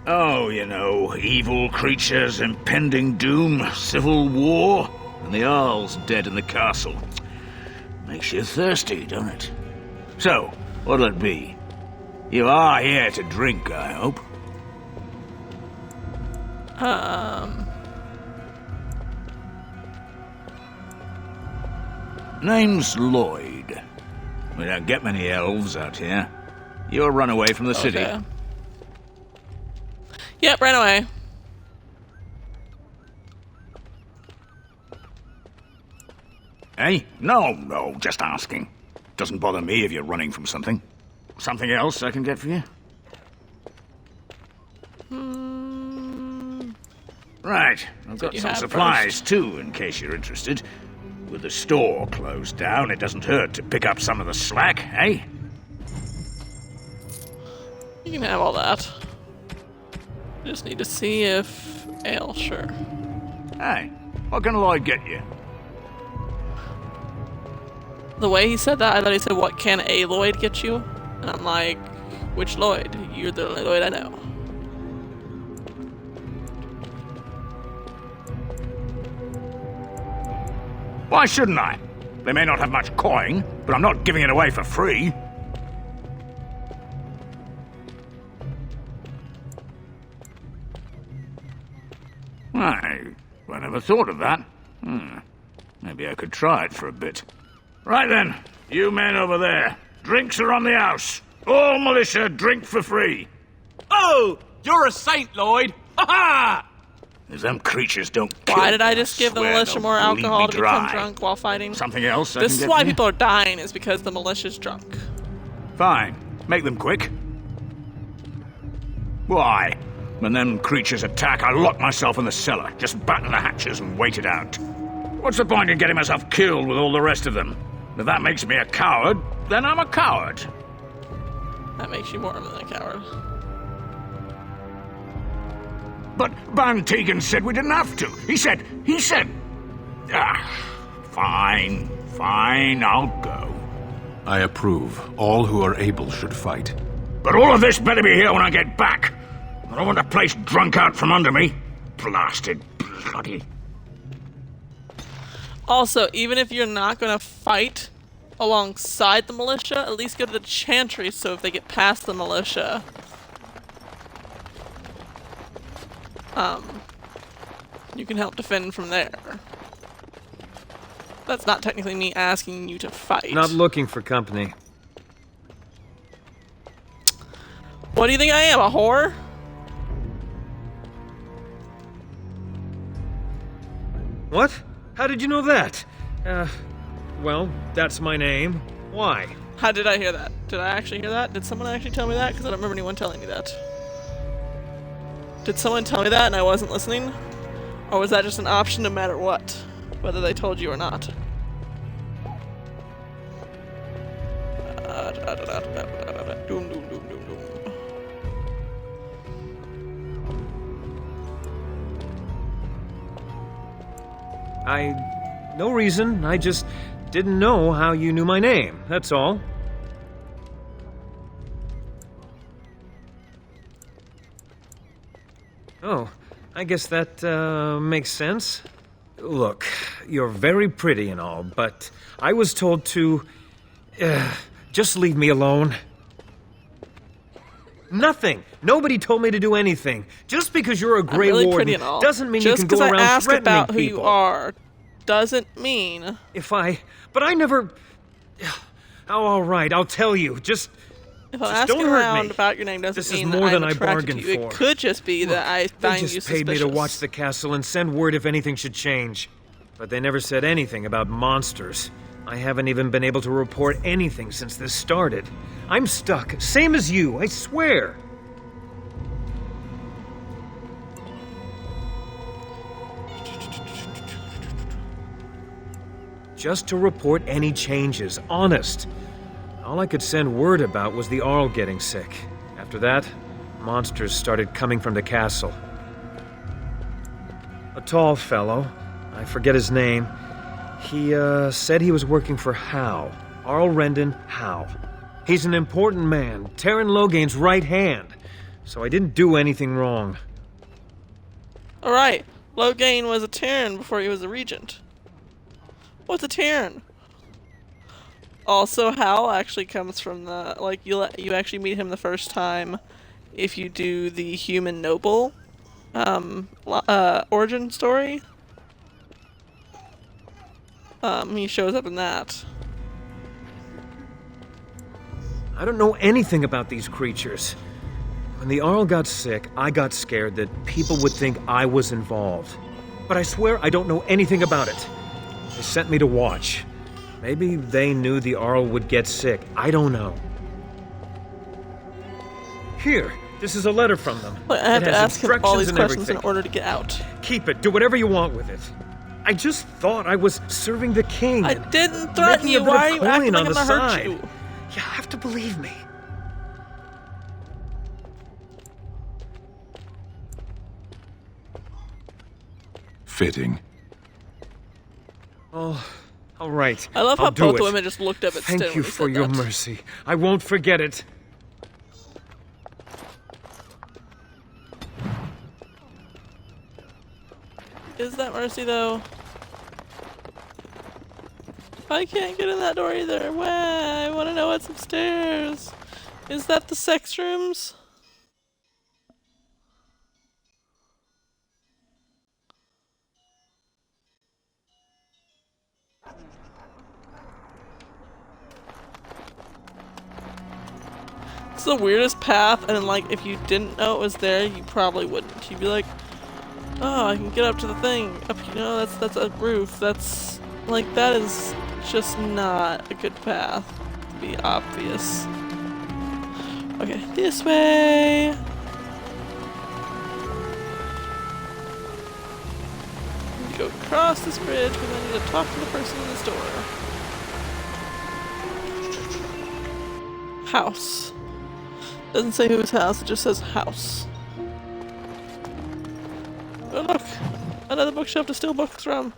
Oh, you know, evil creatures, impending doom, civil war, and the Earl's dead in the castle. Makes you thirsty, don't it? So, what'll it be? You are here to drink, I hope. Name's Lloyd. We don't get many elves out here. You're run away from the city. Yep, ran away. Hey? No, just asking. Doesn't bother me if you're running from something. Something else I can get for you? Right, I've got some supplies too, in case you're interested. With the store closed down, it doesn't hurt to pick up some of the slack, eh? You can have all that. Just need to see if ale, sure. Hey, what can Lloyd get you? The way he said that, I thought he said, "What can a Lloyd get you?" And I'm like, "Which Lloyd? You're the only Lloyd I know." Why shouldn't I? They may not have much coin, but I'm not giving it away for free. I never thought of that. Maybe I could try it for a bit. Right then, you men over there. Drinks are on the house. All militia drink for free. Oh, you're a saint, Lloyd. Ha ha! If them creatures don't kill Why did I me, just give the swear militia they'll more bleed alcohol me to become dry. drunk while fighting? Something else I This can is get why for you? people are dying, is because the militia's drunk. Fine. Make them quick. Why? When them creatures attack, I lock myself in the cellar, just batten the hatches and wait it out. What's the point in getting myself killed with all the rest of them? If that makes me a coward, then I'm a coward. That makes you more than a coward. But Van Tegan said we didn't have to. He said... Fine, I'll go. I approve. All who are able should fight. But all of this better be here when I get back. I don't want the place drunk out from under me. Blasted bloody... Also, even if you're not going to fight alongside the militia, at least go to the chantry so if they get past the militia, you can help defend from there. That's not technically me asking you to fight. Not looking for company. What do you think I am, a whore? What? How did you know that? Well, that's my name. Why? How did I hear that? Did I actually hear that? Did someone actually tell me that? Because I don't remember anyone telling me that. Did someone tell me that and I wasn't listening? Or was that just an option no matter what? Whether they told you or not? Doom, doom, doom, doom, doom. No reason. I just didn't know how you knew my name. That's all. Oh, I guess that makes sense. Look, you're very pretty and all, but I was told to... just leave me alone. Nothing. Nobody told me to do anything. Just because you're a Grey really Warden pretty and all. doesn't mean you can go Just because around I ask threatening about who people. you are doesn't mean... But I never... Oh, all right, I'll tell you. Just If I'm Just asking don't hurt around me. about your name doesn't This is mean more that than I'm I attracted bargained to you. for. It could just be that I They find you just suspicious. paid me to watch the castle and send word if anything should change. But they never said anything about monsters. I haven't even been able to report anything since this started. I'm stuck, same as you, I swear. Just to report any changes, honest. All I could send word about was the Arl getting sick. After that, monsters started coming from the castle. A tall fellow, I forget his name, he said he was working for Howe. Arl Rendon Howe. He's an important man, Terran Logain's right hand, so I didn't do anything wrong. Alright, Logain was a Terran before he was a regent. What's a Terran? Also, Hal actually comes from the, like, you actually meet him the first time if you do the Human Noble origin story. He shows up in that. I don't know anything about these creatures. When the Arl got sick, I got scared that people would think I was involved. But I swear I don't know anything about it. They sent me to watch. Maybe they knew the Arl would get sick. I don't know. Here, this is a letter from them. But I have to ask him all these and questions in everything. order to get out. Keep it. Do whatever you want with it. I just thought I was serving the king. I didn't threaten making you. a bit Why of are you coin acting like on I'm the gonna hurt side. you? You have to believe me. Fitting. Oh, all right. I love I'll how do both it. the women just looked up at Stin Thank you when he for said your that. mercy. I won't forget it. Is that mercy though? I can't get in that door either. Why? I want to know what's upstairs. Is that the sex rooms? It's the weirdest path, and like if you didn't know it was there, you probably wouldn't. You'd be like, "Oh, I can get up to the thing. Up, you know, that's a roof. That's like that is just not a good path to be obvious." Okay, this way. Need to go across this bridge, but I need to talk to the person in this door. House. Doesn't say whose house, it just says house. Oh look! Another bookshelf to steal books from.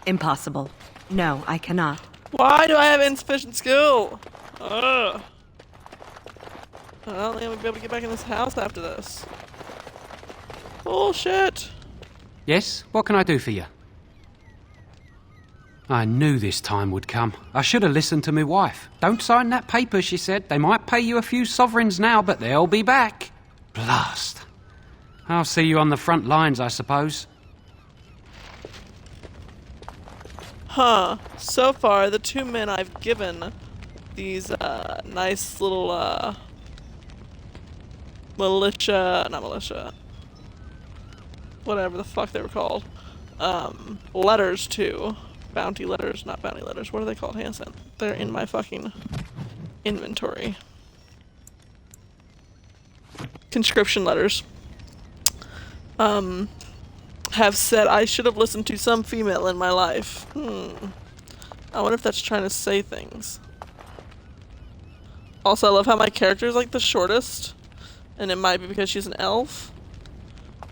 Impossible. No, I cannot. Why do I have insufficient skill? Ugh. I don't think I'm gonna be able to get back in this house after this. Bullshit! Yes? What can I do for you? I knew this time would come. I should have listened to my wife. Don't sign that paper, she said. They might pay you a few sovereigns now, but they'll be back. Blast. I'll see you on the front lines, I suppose. Huh. So far, the two men I've given these, nice little, not militia, whatever the fuck they were called, letters to. Bounty letters, not bounty letters. What are they called, Hanson? They're in my fucking inventory. Conscription letters. Have said I should have listened to some female in my life. I wonder if that's trying to say things. Also, I love how my character is like the shortest. And it might be because she's an elf.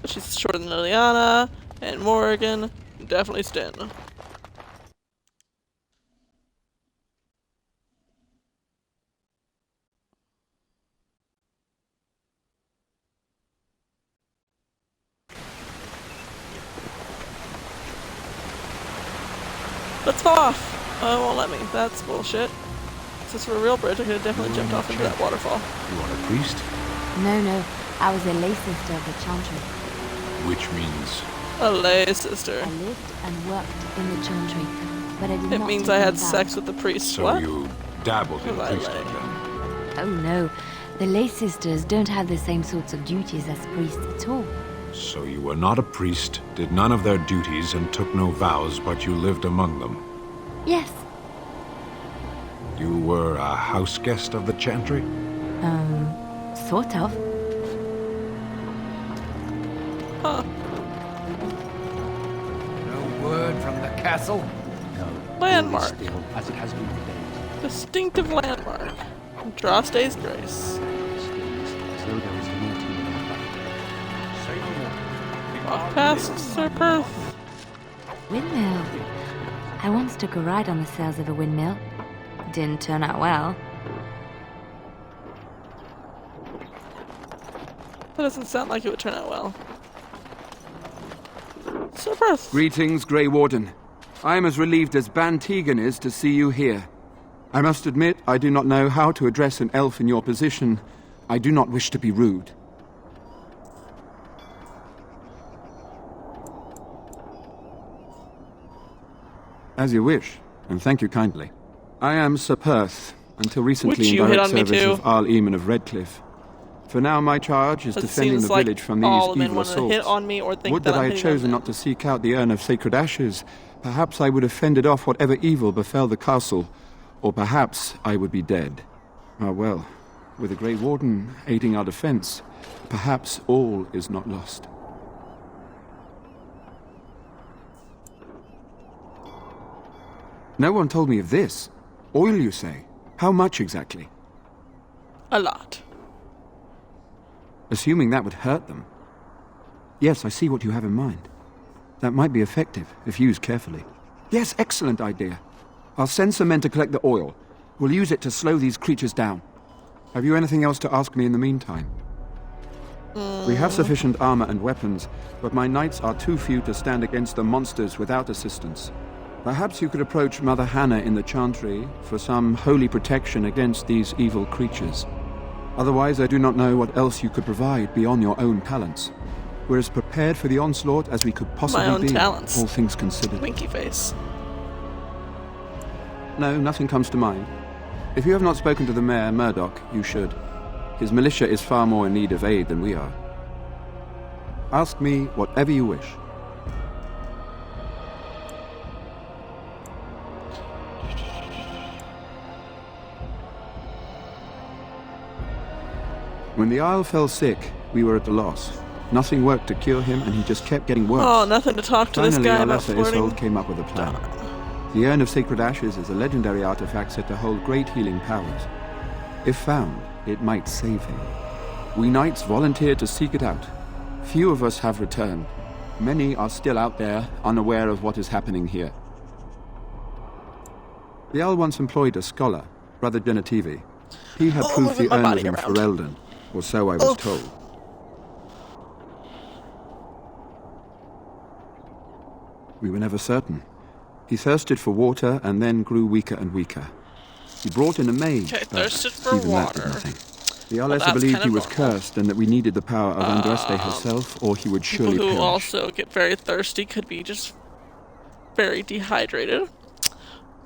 But she's shorter than Liliana and Morrigan. Definitely Stin. Let's fall off. Oh, it won't let me. That's bullshit. If this were a real bridge, I could have definitely jumped off into that waterfall. You are a priest? No. I was a lay sister of the Chantry. Which means... A lay sister. I lived and worked in the Chantry, but I did It not means take I had any sex vows. with the priest. So what? you dabbled in Was I priesthood lay? then? Oh no, the lay sisters don't have the same sorts of duties as priests at all. So you were not a priest, did none of their duties, and took no vows, but you lived among them. Yes. You were a house guest of the Chantry? Sort of. Huh. No word from the castle? Landmark. Still, as it has been for days. Distinctive landmark. Drostay's Grace. Walk past Sir Perth. Windmill. I once took a ride on the sails of a windmill. Didn't turn out well. That doesn't sound like it would turn out well. Sir Perth. Greetings, Grey Warden. I am as relieved as Ban Tegan is to see you here. I must admit, I do not know how to address an elf in your position. I do not wish to be rude. As you wish, and thank you kindly. I am Sir Perth, until recently in direct service of Arl Eamon of Redcliffe. For now, my charge is defending the village from these evil assaults. Hit on me or think Would that I had chosen not to seek out the urn of sacred ashes. Perhaps I would have fended off whatever evil befell the castle, or perhaps I would be dead. Ah well, with the Grey Warden aiding our defense, perhaps all is not lost. No one told me of this. Oil, you say? How much exactly? A lot. Assuming that would hurt them. Yes, I see what you have in mind. That might be effective, if used carefully. Yes, excellent idea. I'll send some men to collect the oil. We'll use it to slow these creatures down. Have you anything else to ask me in the meantime? We have sufficient armor and weapons, but my knights are too few to stand against the monsters without assistance. Perhaps you could approach Mother Hannah in the Chantry for some holy protection against these evil creatures. Otherwise, I do not know what else you could provide beyond your own talents. We're as prepared for the onslaught as we could possibly be, all things considered. Winky face. No, nothing comes to mind. If you have not spoken to the Mayor, Murdoch, you should. His militia is far more in need of aid than we are. Ask me whatever you wish. When the Isle fell sick, we were at a loss. Nothing worked to cure him, and he just kept getting worse. Oh, nothing to talk to this guy about flirting. Finally, flirting. Isolde came up with a plan. The Urn of Sacred Ashes is a legendary artifact said to hold great healing powers. If found, it might save him. We knights volunteered to seek it out. Few of us have returned. Many are still out there, unaware of what is happening here. The Owl once employed a scholar, Brother Genetivi. He had proved the urn was in Ferelden, or so I was told. We were never certain. He thirsted for water and then grew weaker and weaker. He brought in a mage, thirsted but for even water. that did nothing. The Alessa believed he was cursed and that we needed the power of Andraste herself, or he would surely People who perish. also get very thirsty could be just very dehydrated.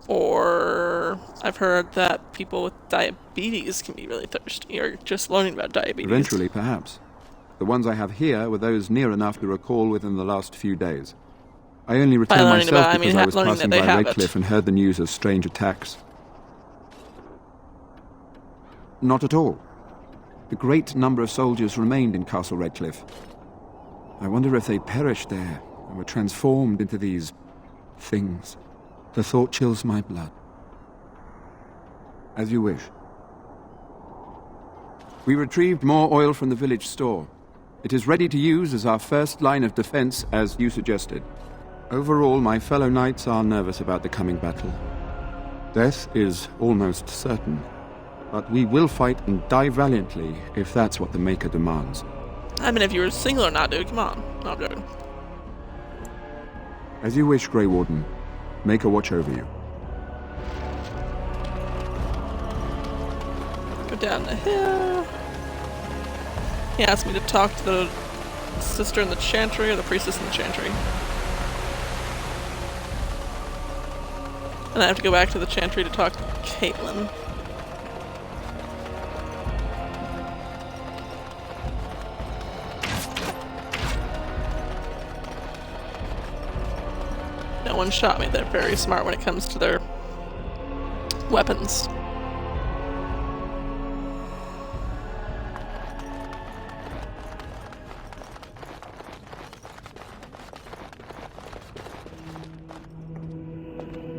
Or I've heard that people with diabetes can be really thirsty, or just learning about diabetes. Eventually, perhaps. The ones I have here were those near enough to recall within the last few days. I only returned myself because I was passing by Redcliffe and heard the news of strange attacks. Not at all. A great number of soldiers remained in Castle Redcliffe. I wonder if they perished there and were transformed into these things. The thought chills my blood. As you wish. We retrieved more oil from the village store. It is ready to use as our first line of defense, as you suggested. Overall, my fellow knights are nervous about the coming battle. Death is almost certain, but we will fight and die valiantly if that's what the Maker demands. I mean, if you were single or not, dude, come on. No, I'm joking. As you wish, Grey Warden. Maker watch over you. Go down the hill. He asked me to talk to the sister in the Chantry, or the priestess in the Chantry. And I have to go back to the Chantry to talk to Caitlin. No one shot me. They're very smart when it comes to their weapons.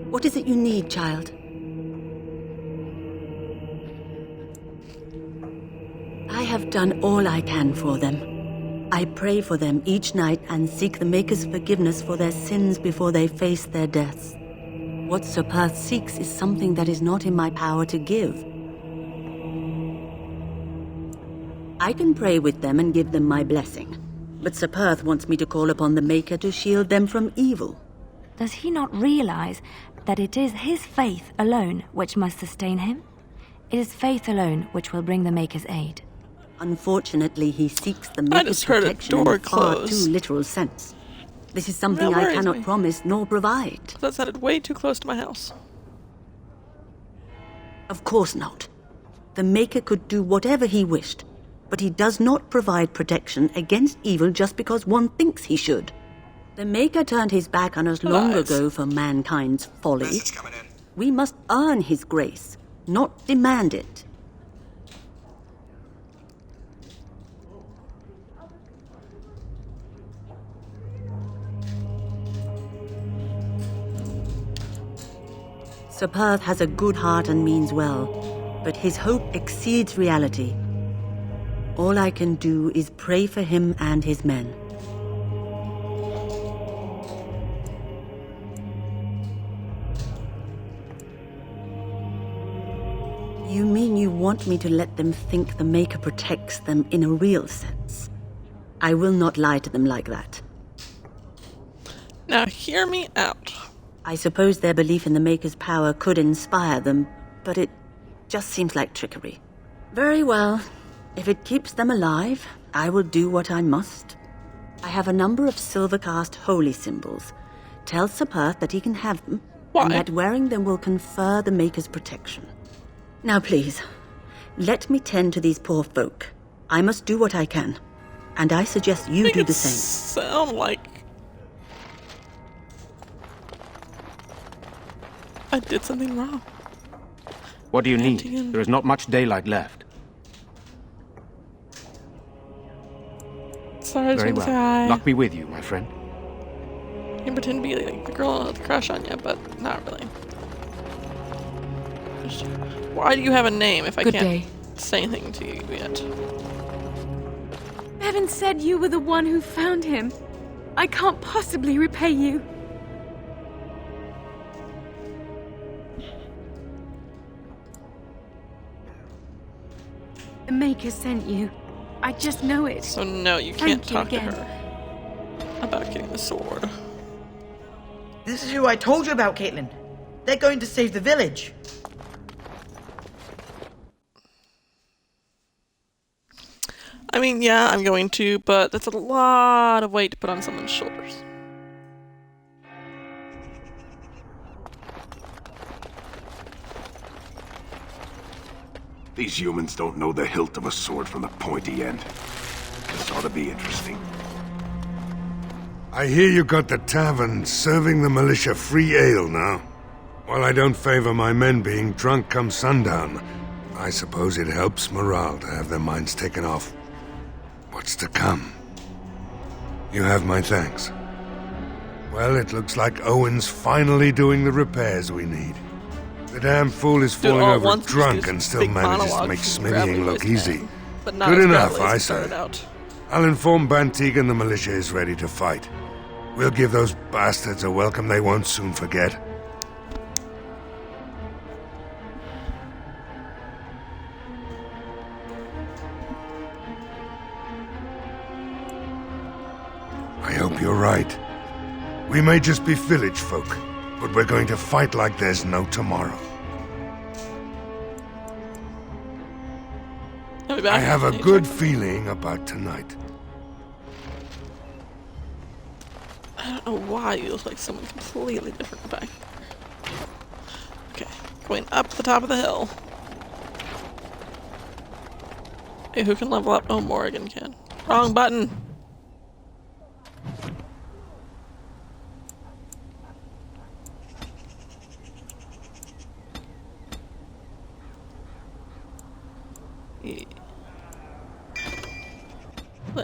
What is it you need, child? I have done all I can for them. I pray for them each night and seek the Maker's forgiveness for their sins before they face their deaths. What Sir Perth seeks is something that is not in my power to give. I can pray with them and give them my blessing, but Sir Perth wants me to call upon the Maker to shield them from evil. Does he not realize that it is his faith alone which must sustain him? It is faith alone which will bring the Maker's aid. Unfortunately, he seeks the Maker's protection in a far too literal sense. This is something I cannot promise nor provide. That sounded way too close to my house. Of course not. The Maker could do whatever he wished, but he does not provide protection against evil just because one thinks he should. The Maker turned his back on us long ago for mankind's folly. We must earn his grace, not demand it. Sir Perth has a good heart and means well, but his hope exceeds reality. All I can do is pray for him and his men. You mean you want me to let them think the Maker protects them in a real sense? I will not lie to them like that. Now hear me out. I suppose their belief in the Maker's power could inspire them, but it just seems like trickery. Very well. If it keeps them alive, I will do what I must. I have a number of silver-cast holy symbols. Tell Sir Perth that he can have them, and that wearing them will confer the Maker's protection. Now please, let me tend to these poor folk. I must do what I can, and I suggest you do the same. Sound like I did something wrong. What do you need? There is not much daylight left. Sorry, Very well. guy. Luck be with you, my friend. You can pretend to be like the girl with a crush on you, but not really. Why do you have a name if I can't say anything to you yet? Bevan said you were the one who found him. I can't possibly repay you. The Maker sent you. I just know it. So no, you can't talk to her about getting the sword. This is who I told you about, Caitlin. They're going to save the village. I mean, yeah, I'm going to, but that's a lot of weight to put on someone's shoulders. These humans don't know the hilt of a sword from the pointy end. This ought to be interesting. I hear you got the tavern serving the militia free ale now. While I don't favor my men being drunk come sundown, I suppose it helps morale to have their minds taken off what's to come. You have my thanks. Well, it looks like Owen's finally doing the repairs we need. The damn fool is falling over drunk and still manages to make smithying look easy. Good enough, I say. I'll inform Bantig and the militia is ready to fight. We'll give those bastards a welcome they won't soon forget. I hope you're right. We may just be village folk, but we're going to fight like there's no tomorrow. I have a good feeling about tonight. I don't know why you look like someone completely different back. Okay, going up the top of the hill. Hey, who can level up? Oh, Morrigan can. Wrong button!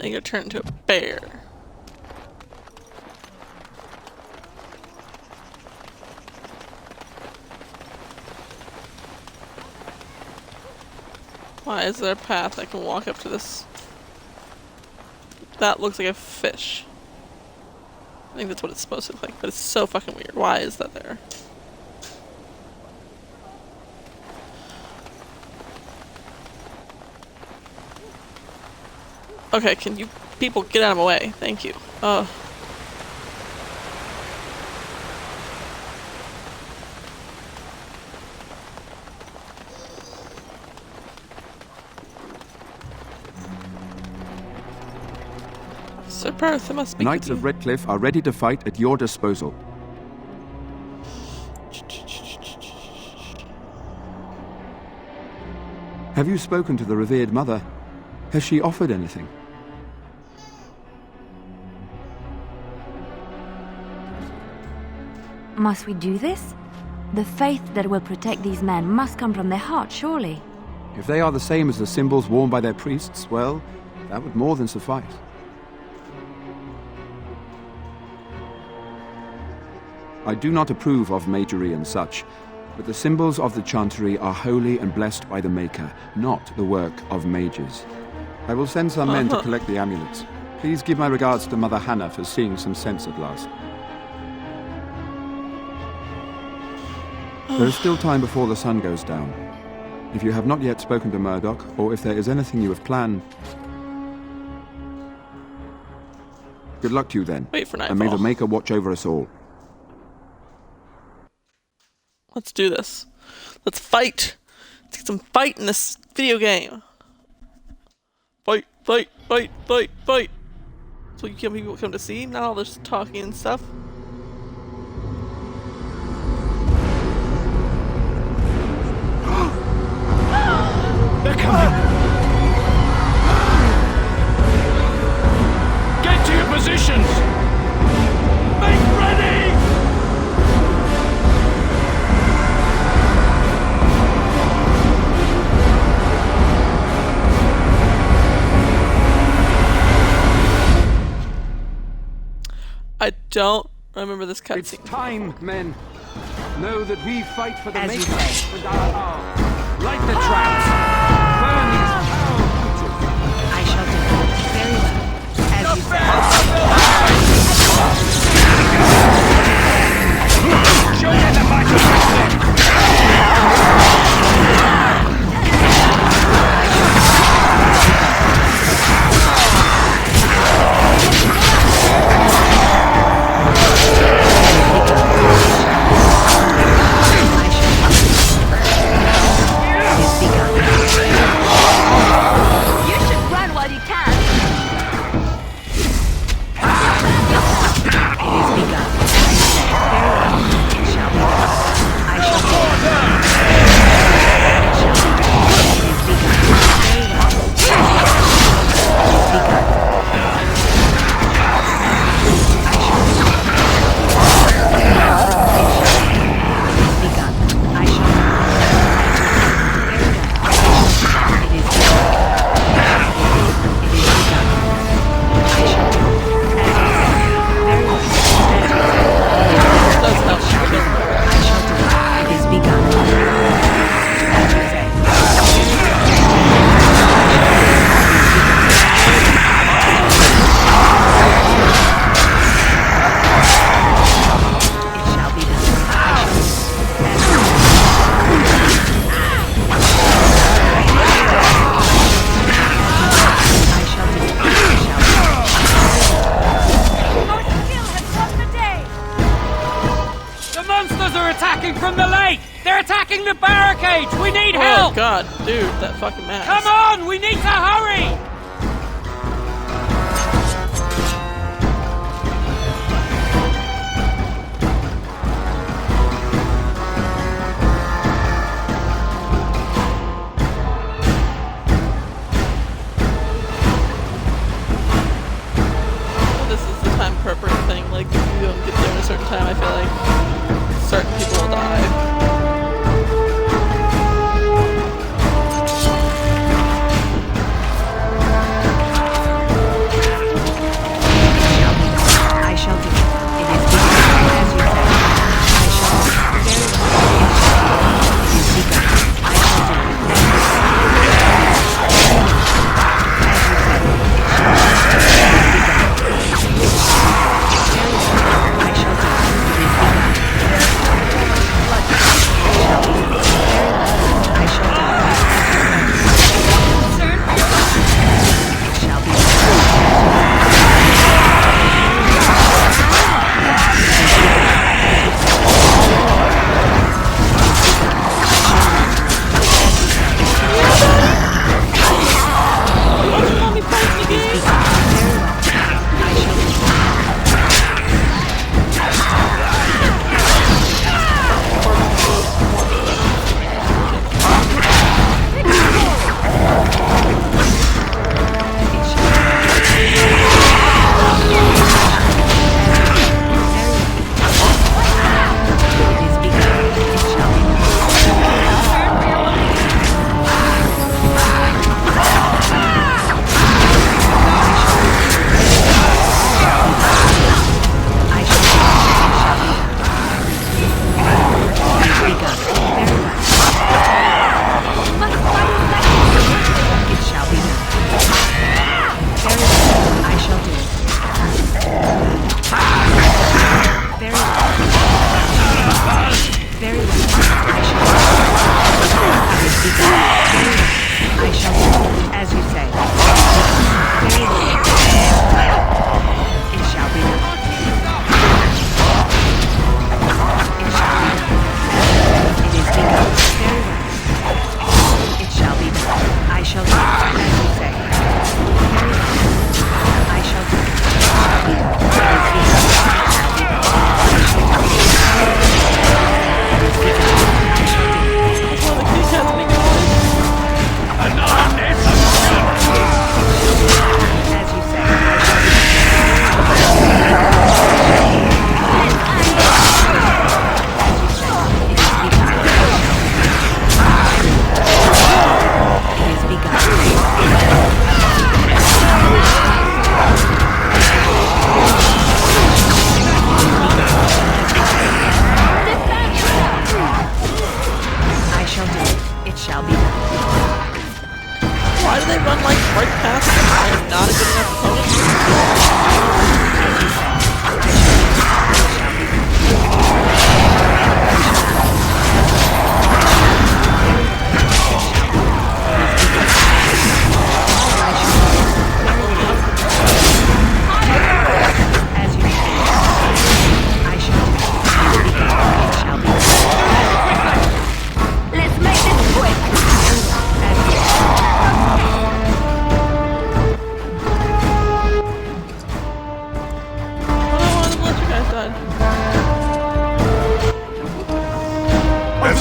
then you turn into a bear. Why is there a path I can walk up to this? That looks like a fish. I think that's what it's supposed to look like, but it's so fucking weird. Why is that there? Okay, can you people get out of my way? Thank you. Sir Perth, it must be Knights of Redcliffe are ready to fight at your disposal. Have you spoken to the revered mother? Has she offered anything? Must we do this? The faith that will protect these men must come from their heart, surely. If they are the same as the symbols worn by their priests, well, that would more than suffice. I do not approve of magery and such, but the symbols of the Chantry are holy and blessed by the Maker, not the work of mages. I will send some men to collect the amulets. Please give my regards to Mother Hannah for seeing some sense at last. There is still time before the sun goes down. If you have not yet spoken to Murdoch, or if there is anything you have planned... Good luck to you then. Wait for nightfall. And may the Maker watch over us all. Let's do this. Let's fight! Let's get some fight in this video game! Fight, fight, fight, fight, fight! So you people come to see, not all this talking and stuff. They're coming! Get to your positions! Make ready! I don't remember this cutscene. It's time, men. Know that we fight for the As you Maker say. with our arms. Light the traps. Burn these foul creatures. I shall do it. Very well. As you say. Show them the magic! From the lake! They're attacking the barricades! We need help! Oh god, dude, that fucking mask. Come on! We need to hurry! This is the time appropriate thing, like if you don't get there at a certain time, I feel like certain people will die.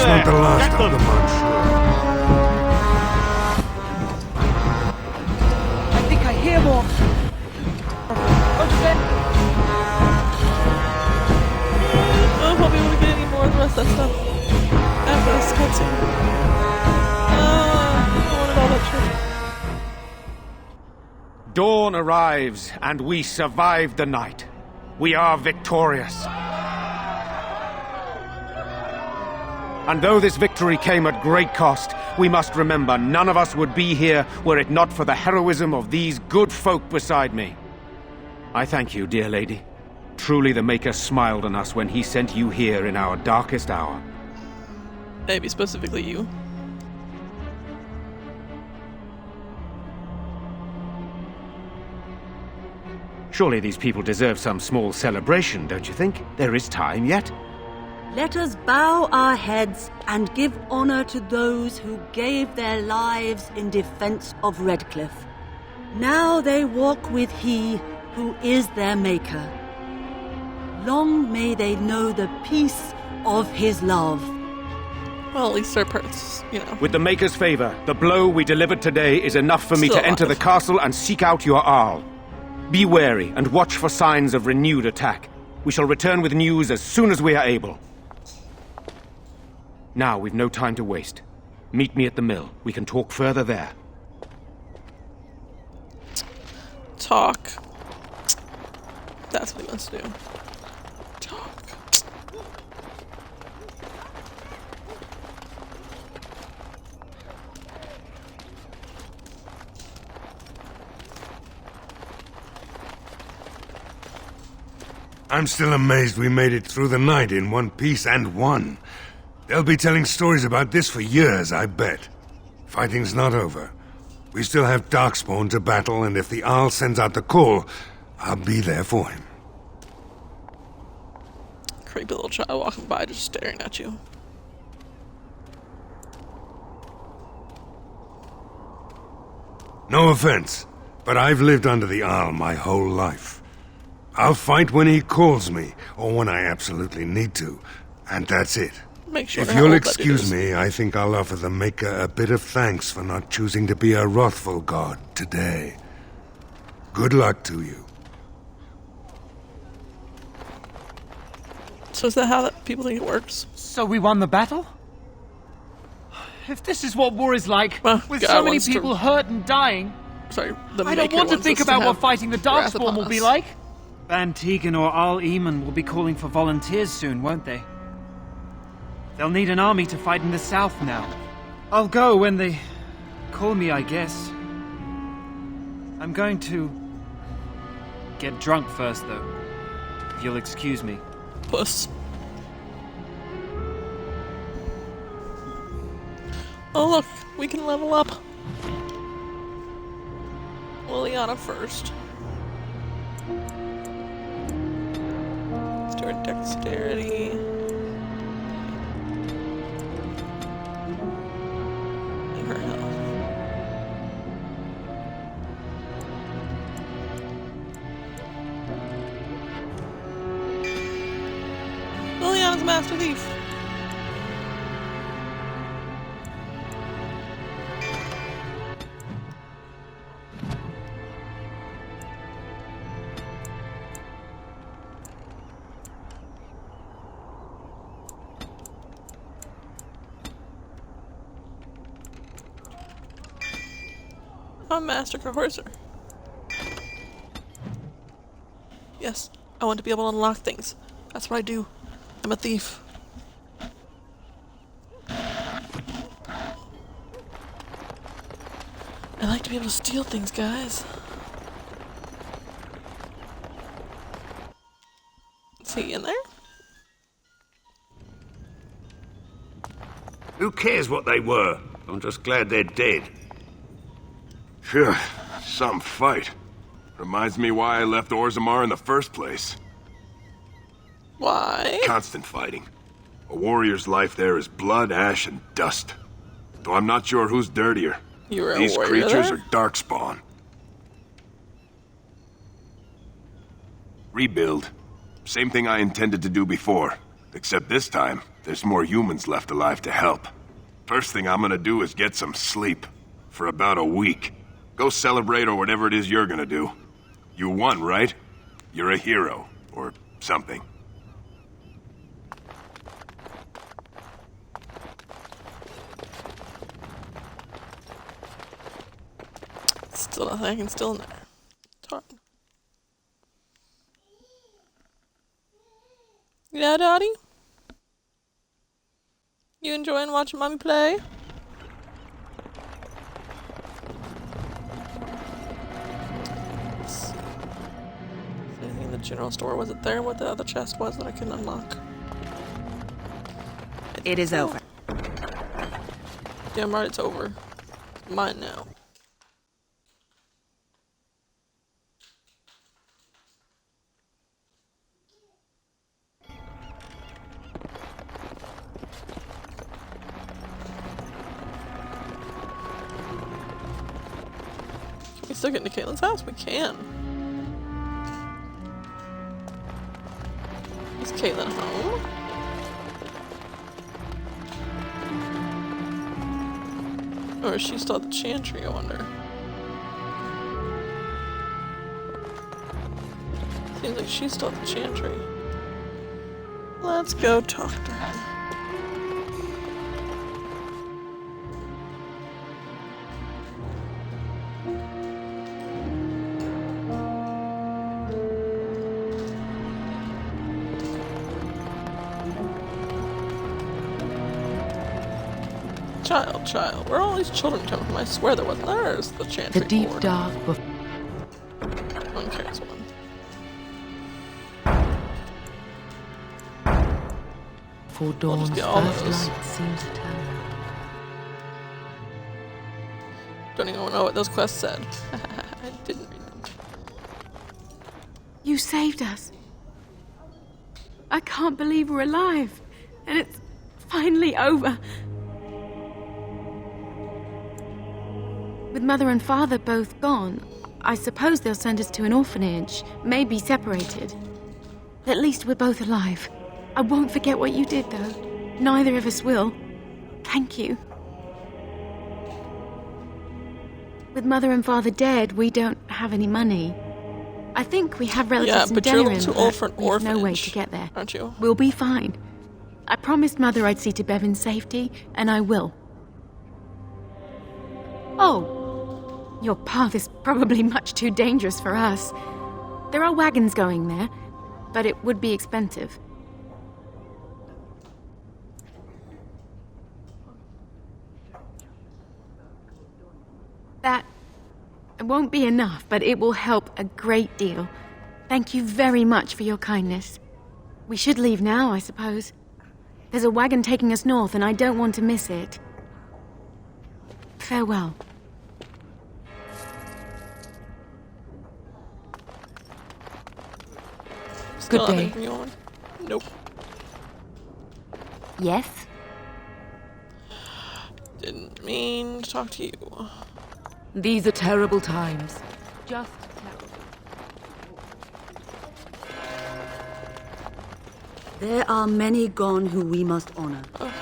That's not the last of them, I'm sure. I think I hear more. I hope we won't get any more of the rest of that stuff after this cutscene. I wanted all that shit. Dawn arrives, and we survive the night. We are victorious. And though this victory came at great cost, we must remember none of us would be here were it not for the heroism of these good folk beside me. I thank you, dear lady. Truly the Maker smiled on us when he sent you here in our darkest hour. Maybe specifically you. Surely these people deserve some small celebration, don't you think? There is time yet. Let us bow our heads and give honor to those who gave their lives in defense of Redcliffe. Now they walk with He who is their Maker. Long may they know the peace of His love. Well, at least their parts, you know. With the Maker's favor, the blow we delivered today is enough for me Still to enter the castle and seek out your Arl. Be wary and watch for signs of renewed attack. We shall return with news as soon as we are able. Now, we've no time to waste. Meet me at the mill. We can talk further there. Talk. That's what he wants to do. Talk. I'm still amazed we made it through the night in one piece and won. They'll be telling stories about this for years, I bet. Fighting's not over. We still have Darkspawn to battle, and if the Arl sends out the call, I'll be there for him. Creepy little child walking by just staring at you. No offense, but I've lived under the Arl my whole life. I'll fight when he calls me, or when I absolutely need to, and that's it. Make sure If you'll excuse me, I think I'll offer the Maker a bit of thanks for not choosing to be a wrathful god today. Good luck to you. So is that how people think it works? So we won the battle? If this is what war is like, with God so many wants to- people hurt and dying, Sorry, the I don't Maker want to wants think us about what have fighting the wrath Darkspawn upon will be us. like. Van Tegan or Arl Eamon will be calling for volunteers soon, won't they? They'll need an army to fight in the south now. I'll go when they call me, I guess. I'm going to get drunk first, though. If you'll excuse me. Puss. Oh look, we can level up. Liliana first. Let's do our dexterity. And her health. Liliana's Master Thief. I'm Master Cohorser. Yes, I want to be able to unlock things. That's what I do. I'm a thief. I like to be able to steal things, guys. Is he in there? Who cares what they were? I'm just glad they're dead. Phew, some fight. Reminds me why I left Orzammar in the first place. Why? Constant fighting. A warrior's life there is blood, ash, and dust. Though I'm not sure who's dirtier. You were a These warrior creatures there? are Darkspawn. Rebuild. Same thing I intended to do before. Except this time, there's more humans left alive to help. First thing I'm gonna do is get some sleep. For about a week. Go celebrate or whatever it is you're gonna do. You won, right? You're a hero. Or something. Still nothing I can steal in there. Darn. Yeah, Daddy? You enjoying watching Mommy play? Anything in the general store? Was it there? What the other chest was that I couldn't unlock? It is over. Damn right, it's over. It's mine now. Can we still get into Caitlin's house? We can. Is Caitlin home? Or is she still at the Chantry, I wonder? Seems like she's still at the Chantry. Let's go talk to her. Child, where are all these children coming from? I swear there wasn't. There's the Chantry The deep board. dark No one carries one. before dawn's get all first those. light seems eternal. Don't even know what those quests said. I didn't read them. You saved us. I can't believe we're alive. And it's finally over. With Mother and Father both gone, I suppose they'll send us to an orphanage, maybe separated. At least we're both alive. I won't forget what you did, though. Neither of us will. Thank you. With Mother and Father dead, we don't have any money. I think we have relatives in but you're a little Denerim, too old for an but we've no way orphanage, to get there. aren't you? We'll be fine. I promised Mother I'd see to Bevan's safety, and I will. Oh, your path is probably much too dangerous for us. There are wagons going there, but it would be expensive. That won't be enough, but it will help a great deal. Thank you very much for your kindness. We should leave now, I suppose. There's a wagon taking us north, and I don't want to miss it. Farewell. Still Good nothing day. from you on? Nope. Yes? Didn't mean to talk to you. These are terrible times. Just terrible. There are many gone who we must honor. Oh.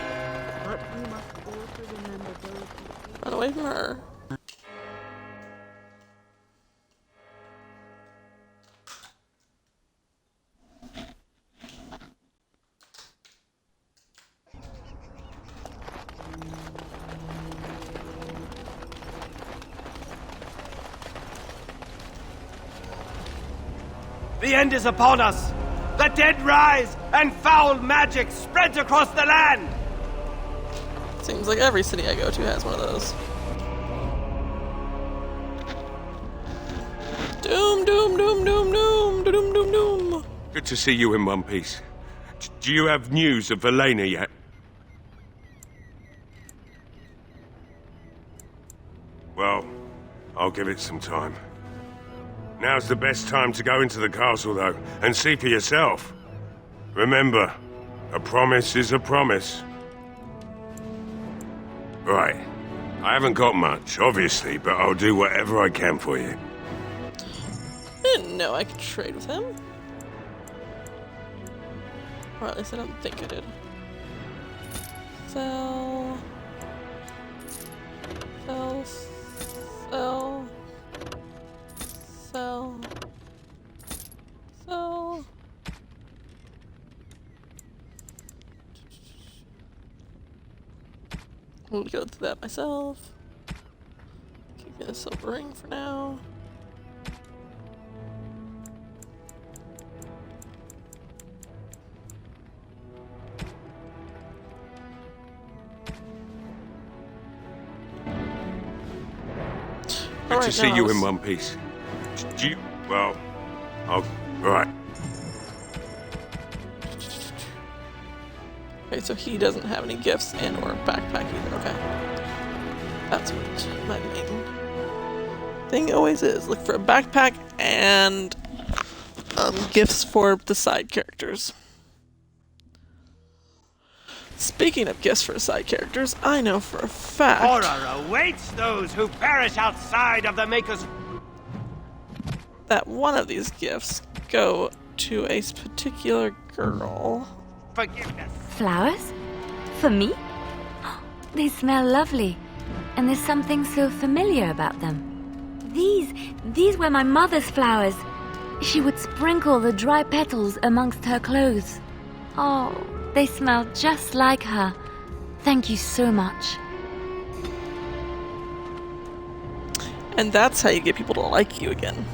But we must also remember those who... Run away from her. The end is upon us! The dead rise, and foul magic spreads across the land! Seems like every city I go to has one of those. Doom, doom, doom, doom, doom, doom, doom, doom. Good to see you in one piece. Do you have news of Valena yet? Well, I'll give it some time. Now's the best time to go into the castle, though, and see for yourself. Remember, a promise is a promise. Right. I haven't got much, obviously, but I'll do whatever I can for you. I didn't know I could trade with him. Or at least I don't think I did. Sell. Sell. Sell. Sell. Sell. I'll go through that myself. Keep me a silver ring for now. Good to see you in one piece. Well, oh, right. Okay, so he doesn't have any gifts and or backpack either. Okay, that's what my main thing always is. Look for a backpack and gifts for the side characters. Speaking of gifts for side characters, I know for a fact Horror awaits those who perish outside of the Maker's... that one of these gifts go to a particular girl. Forgiveness. Flowers? For me? They smell lovely, and there's something so familiar about them. These were my mother's flowers. She would sprinkle the dry petals amongst her clothes. Oh, they smell just like her. Thank you so much. And that's how you get people to like you again.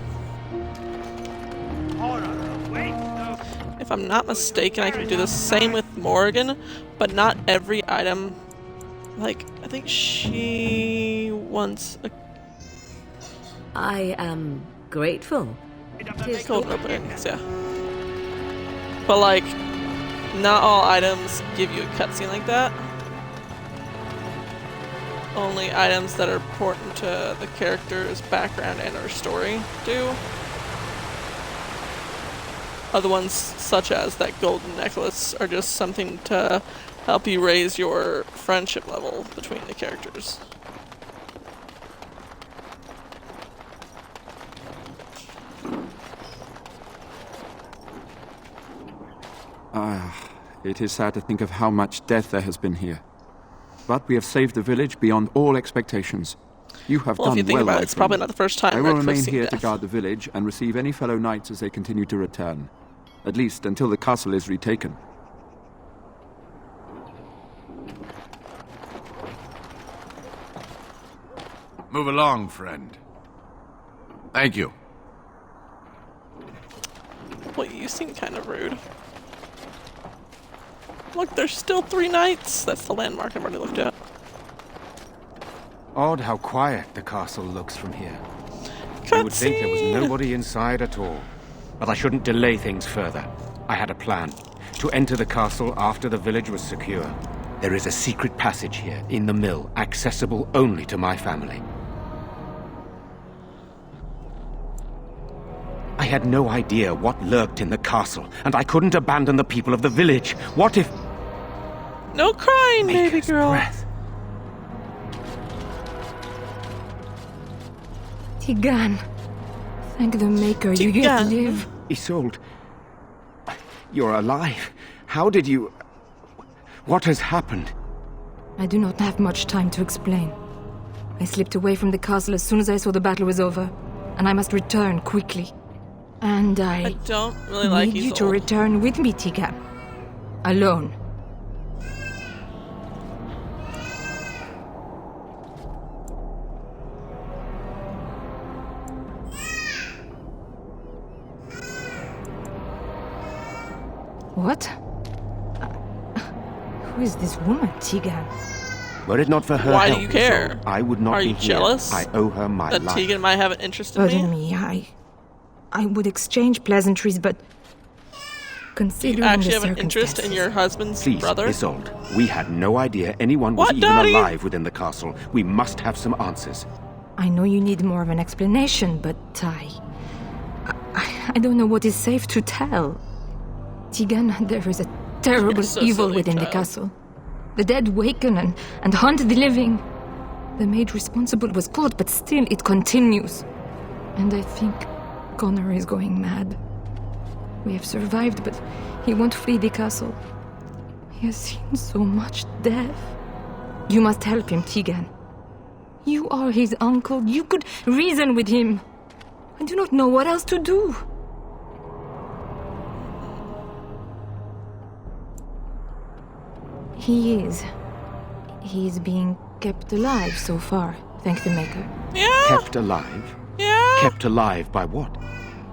If I'm not mistaken, I can do the same with Morrigan, but not every item. Like, I think she wants a... I am grateful. Golden openings, yeah. But like, not all items give you a cutscene like that. Only items that are important to the character's background and or story do. Other ones, such as that golden necklace, are just something to help you raise your friendship level between the characters. It is sad to think of how much death there has been here. But we have saved the village beyond all expectations. You have Well, done if you think well, about my it, it's friend. probably not the first time I will Redcliffe's remain seen here death. to guard the village and receive any fellow knights as they continue to return. At least until the castle is retaken. Move along, friend. Thank you. Well, you seem kind of rude. Look, there's still 3 knights. That's the landmark I've already looked at. Odd how quiet the castle looks from here. I would think there was nobody inside at all. But I shouldn't delay things further. I had a plan. To enter the castle after the village was secure. There is a secret passage here, in the mill, accessible only to my family. I had no idea what lurked in the castle, and I couldn't abandon the people of the village. What if... No crying, baby girl. Breath. Tigan. Thank the Maker you get to live. Isolde, you're alive. How did you... What has happened? I do not have much time to explain. I slipped away from the castle as soon as I saw the battle was over, and I must return quickly. And I don't really like need you to Isolde. return with me, Tigan. Alone. What? Who is this woman, Tigan? Were it not for her Why do help, you care? Isolde, I would not Are be you here. jealous I owe her my that life. Tegan might have an interest in Pardon me? me, I would exchange pleasantries, but Do considering you actually the have an interest in your husband's Please, brother? Isolde, we had no idea anyone was What, even Daddy? alive within the castle. We must have some answers. I know you need more of an explanation, but I don't know what is safe to tell. Tigan, there is a terrible so evil silly, within the child. castle. The dead waken and haunt the living. The maid responsible was caught, but still it continues. And I think Connor is going mad. We have survived, but he won't flee the castle. He has seen so much death. You must help him, Tegan. You are his uncle. You could reason with him. I do not know what else to do. He is being kept alive so far, thank the Maker. Yeah. Kept alive? Yeah. Kept alive by what?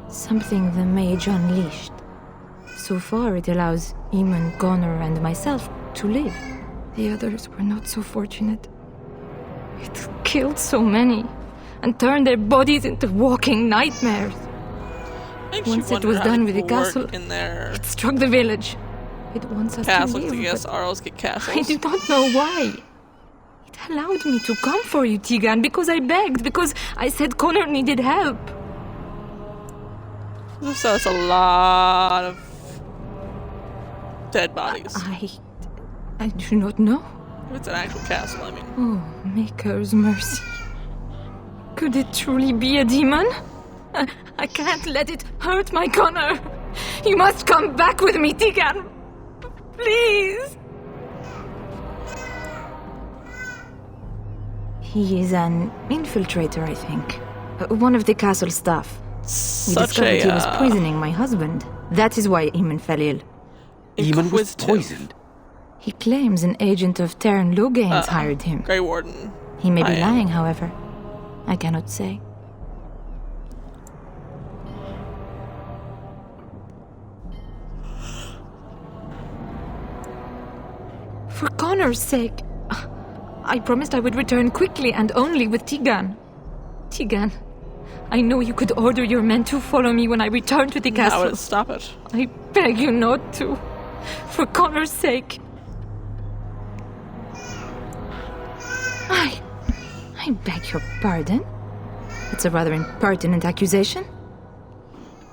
Something the Mage unleashed. So far, it allows Eamon, Connor, and myself to live. The others were not so fortunate. It killed so many, and turned their bodies into walking nightmares. Once it was done with the castle, it struck the village. It wants us Castles, to live, I guess. but Arls get castles. I do not know why. It allowed me to come for you, Tegan, because I begged, because I said Connor needed help. So it's a lot of dead bodies. I do not know. If it's an actual castle, I mean. Oh, Maker's mercy. Could it truly be a demon? I can't let it hurt my Connor. You must come back with me, Tegan. Please. He is an infiltrator, I think. One of the castle staff. We discovered he was poisoning my husband. That is why Eamon fell ill. Eamon was poisoned? He claims an agent of Terran Logains hired him. Grey Warden. He may be lying, however. I cannot say. For Connor's sake, I promised I would return quickly and only with Tegan. Tegan, I know you could order your men to follow me when I return to the castle. No, stop it. I beg you not to. For Connor's sake. I beg your pardon. It's a rather impertinent accusation.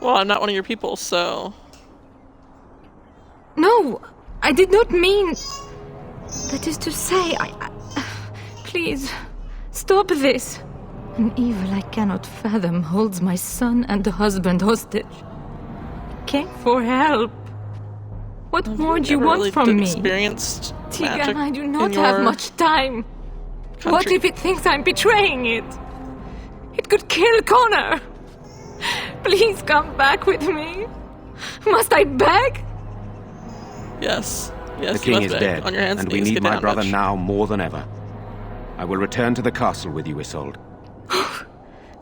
Well, I'm not one of your people, so... No, I did not mean... That is to say, please, stop this. An evil I cannot fathom holds my son and husband hostage. I came for help. What more do you want from me? Experienced Tegan, I do not have much time. Country. What if it thinks I'm betraying it? It could kill Connor. Please come back with me. Must I beg? Yes. The king is dead, on your hands and we need my brother now more than ever. I will return to the castle with you, Isolde.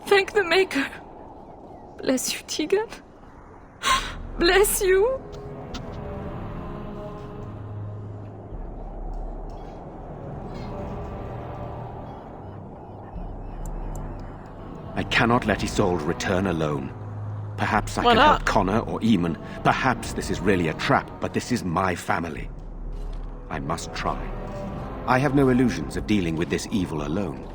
Thank the Maker. Bless you, Tegan. Bless you. I cannot let Isolde return alone. Perhaps I Why can not? help Connor or Eamon. Perhaps this is really a trap, but this is my family. I must try. I have no illusions of dealing with this evil alone.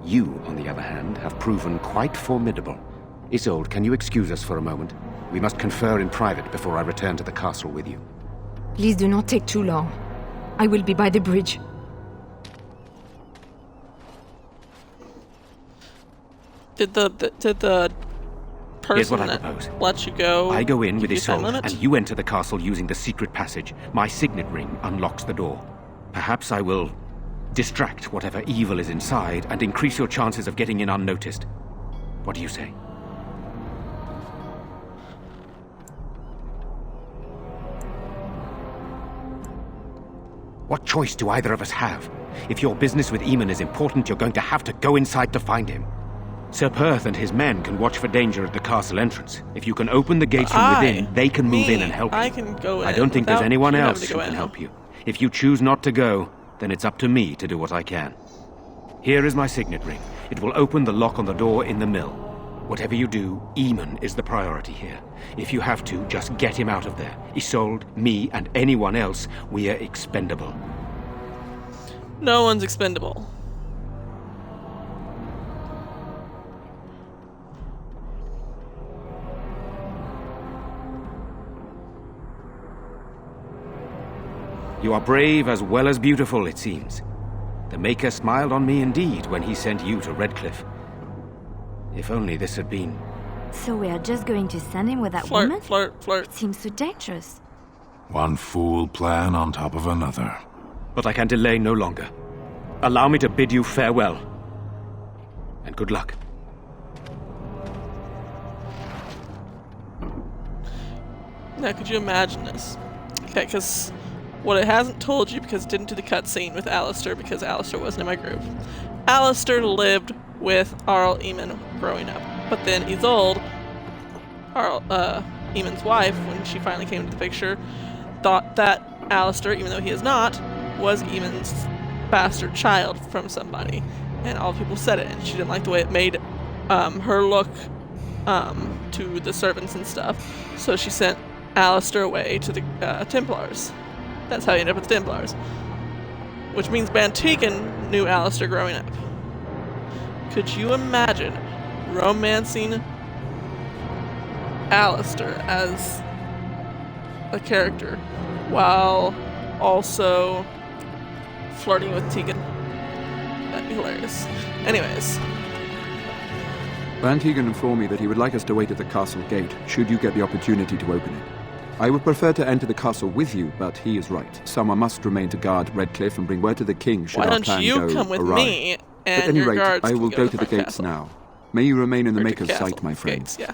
You, on the other hand, have proven quite formidable. Isolde, can you excuse us for a moment? We must confer in private before I return to the castle with you. Please do not take too long. I will be by the bridge. Did the Here's person what I that propose. let you go... I go in with give you time Isolde, limit? and you enter the castle using the secret passage. My signet ring unlocks the door. Perhaps I will distract whatever evil is inside and increase your chances of getting in unnoticed. What do you say? What choice do either of us have? If your business with Eamon is important, you're going to have to go inside to find him. Sir Perth and his men can watch for danger at the castle entrance. If you can open the gates from within, they can move in and help you. I can go in. I don't think there's without anyone you having else to who go can in. help you. If you choose not to go, then it's up to me to do what I can. Here is my signet ring. It will open the lock on the door in the mill. Whatever you do, Eamon is the priority here. If you have to, just get him out of there. Isolde, me, and anyone else, we are expendable. No one's expendable. You are brave as well as beautiful, it seems. The Maker smiled on me indeed when he sent you to Redcliffe. If only this had been So we are just going to send him with that Flirt, woman? flirt. It seems so dangerous. One fool plan on top of another. But I can delay no longer. Allow me to bid you farewell. And good luck. Now, could you imagine this? Okay, because what it hasn't told you, because it didn't do the cutscene with Alistair, because Alistair wasn't in my group. Alistair lived with Arl Eamon growing up. But then Isolde, Eamon's wife, when she finally came into the picture, thought that Alistair, even though he is not, was Eamon's bastard child from somebody. And all the people said it, and she didn't like the way it made her look to the servants and stuff. So she sent Alistair away to the Templars. That's how he ended up with the Templars. Which means Bantegan knew Alistair growing up. Could you imagine romancing Alistair as a character while also flirting with Tegan? That'd be hilarious. Anyways. Bantegan informed me that he would like us to wait at the castle gate, should you get the opportunity to open it. I would prefer to enter the castle with you, but he is right. Someone must remain to guard Redcliffe and bring word to the king should our plan go awry. Why don't you come with me, and at any your rate, guards I will can go to to the gates castle. now. May you remain in the Or to Maker's castle sight, my friend. gates, yeah.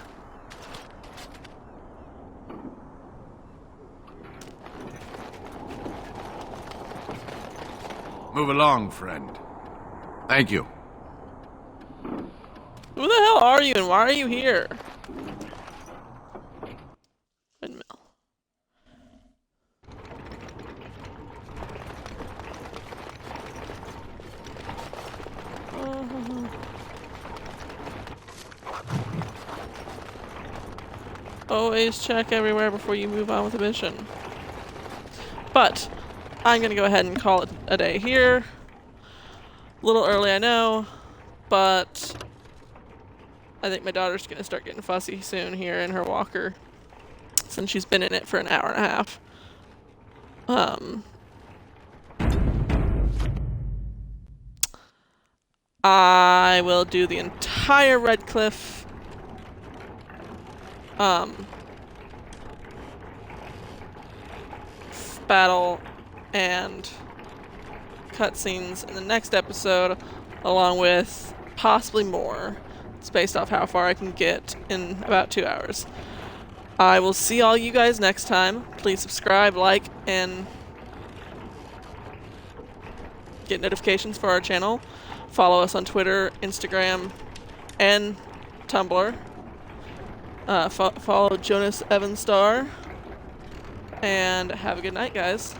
Move along, friend. Thank you. Who the hell are you, and why are you here? Windmill. Always check everywhere before you move on with the mission. But I'm gonna go ahead and call it a day here. A little early, I know, but I think my daughter's gonna start getting fussy soon here in her walker, since she's been in it for an hour and a half. I will do the entire Redcliffe battle and cutscenes in the next episode, along with possibly more. It's based off how far I can get in about 2 hours. I will see all you guys next time. Please subscribe, like, and get notifications for our channel. Follow us on Twitter, Instagram, and Tumblr. Follow Jonas Evanstar. And have a good night, guys.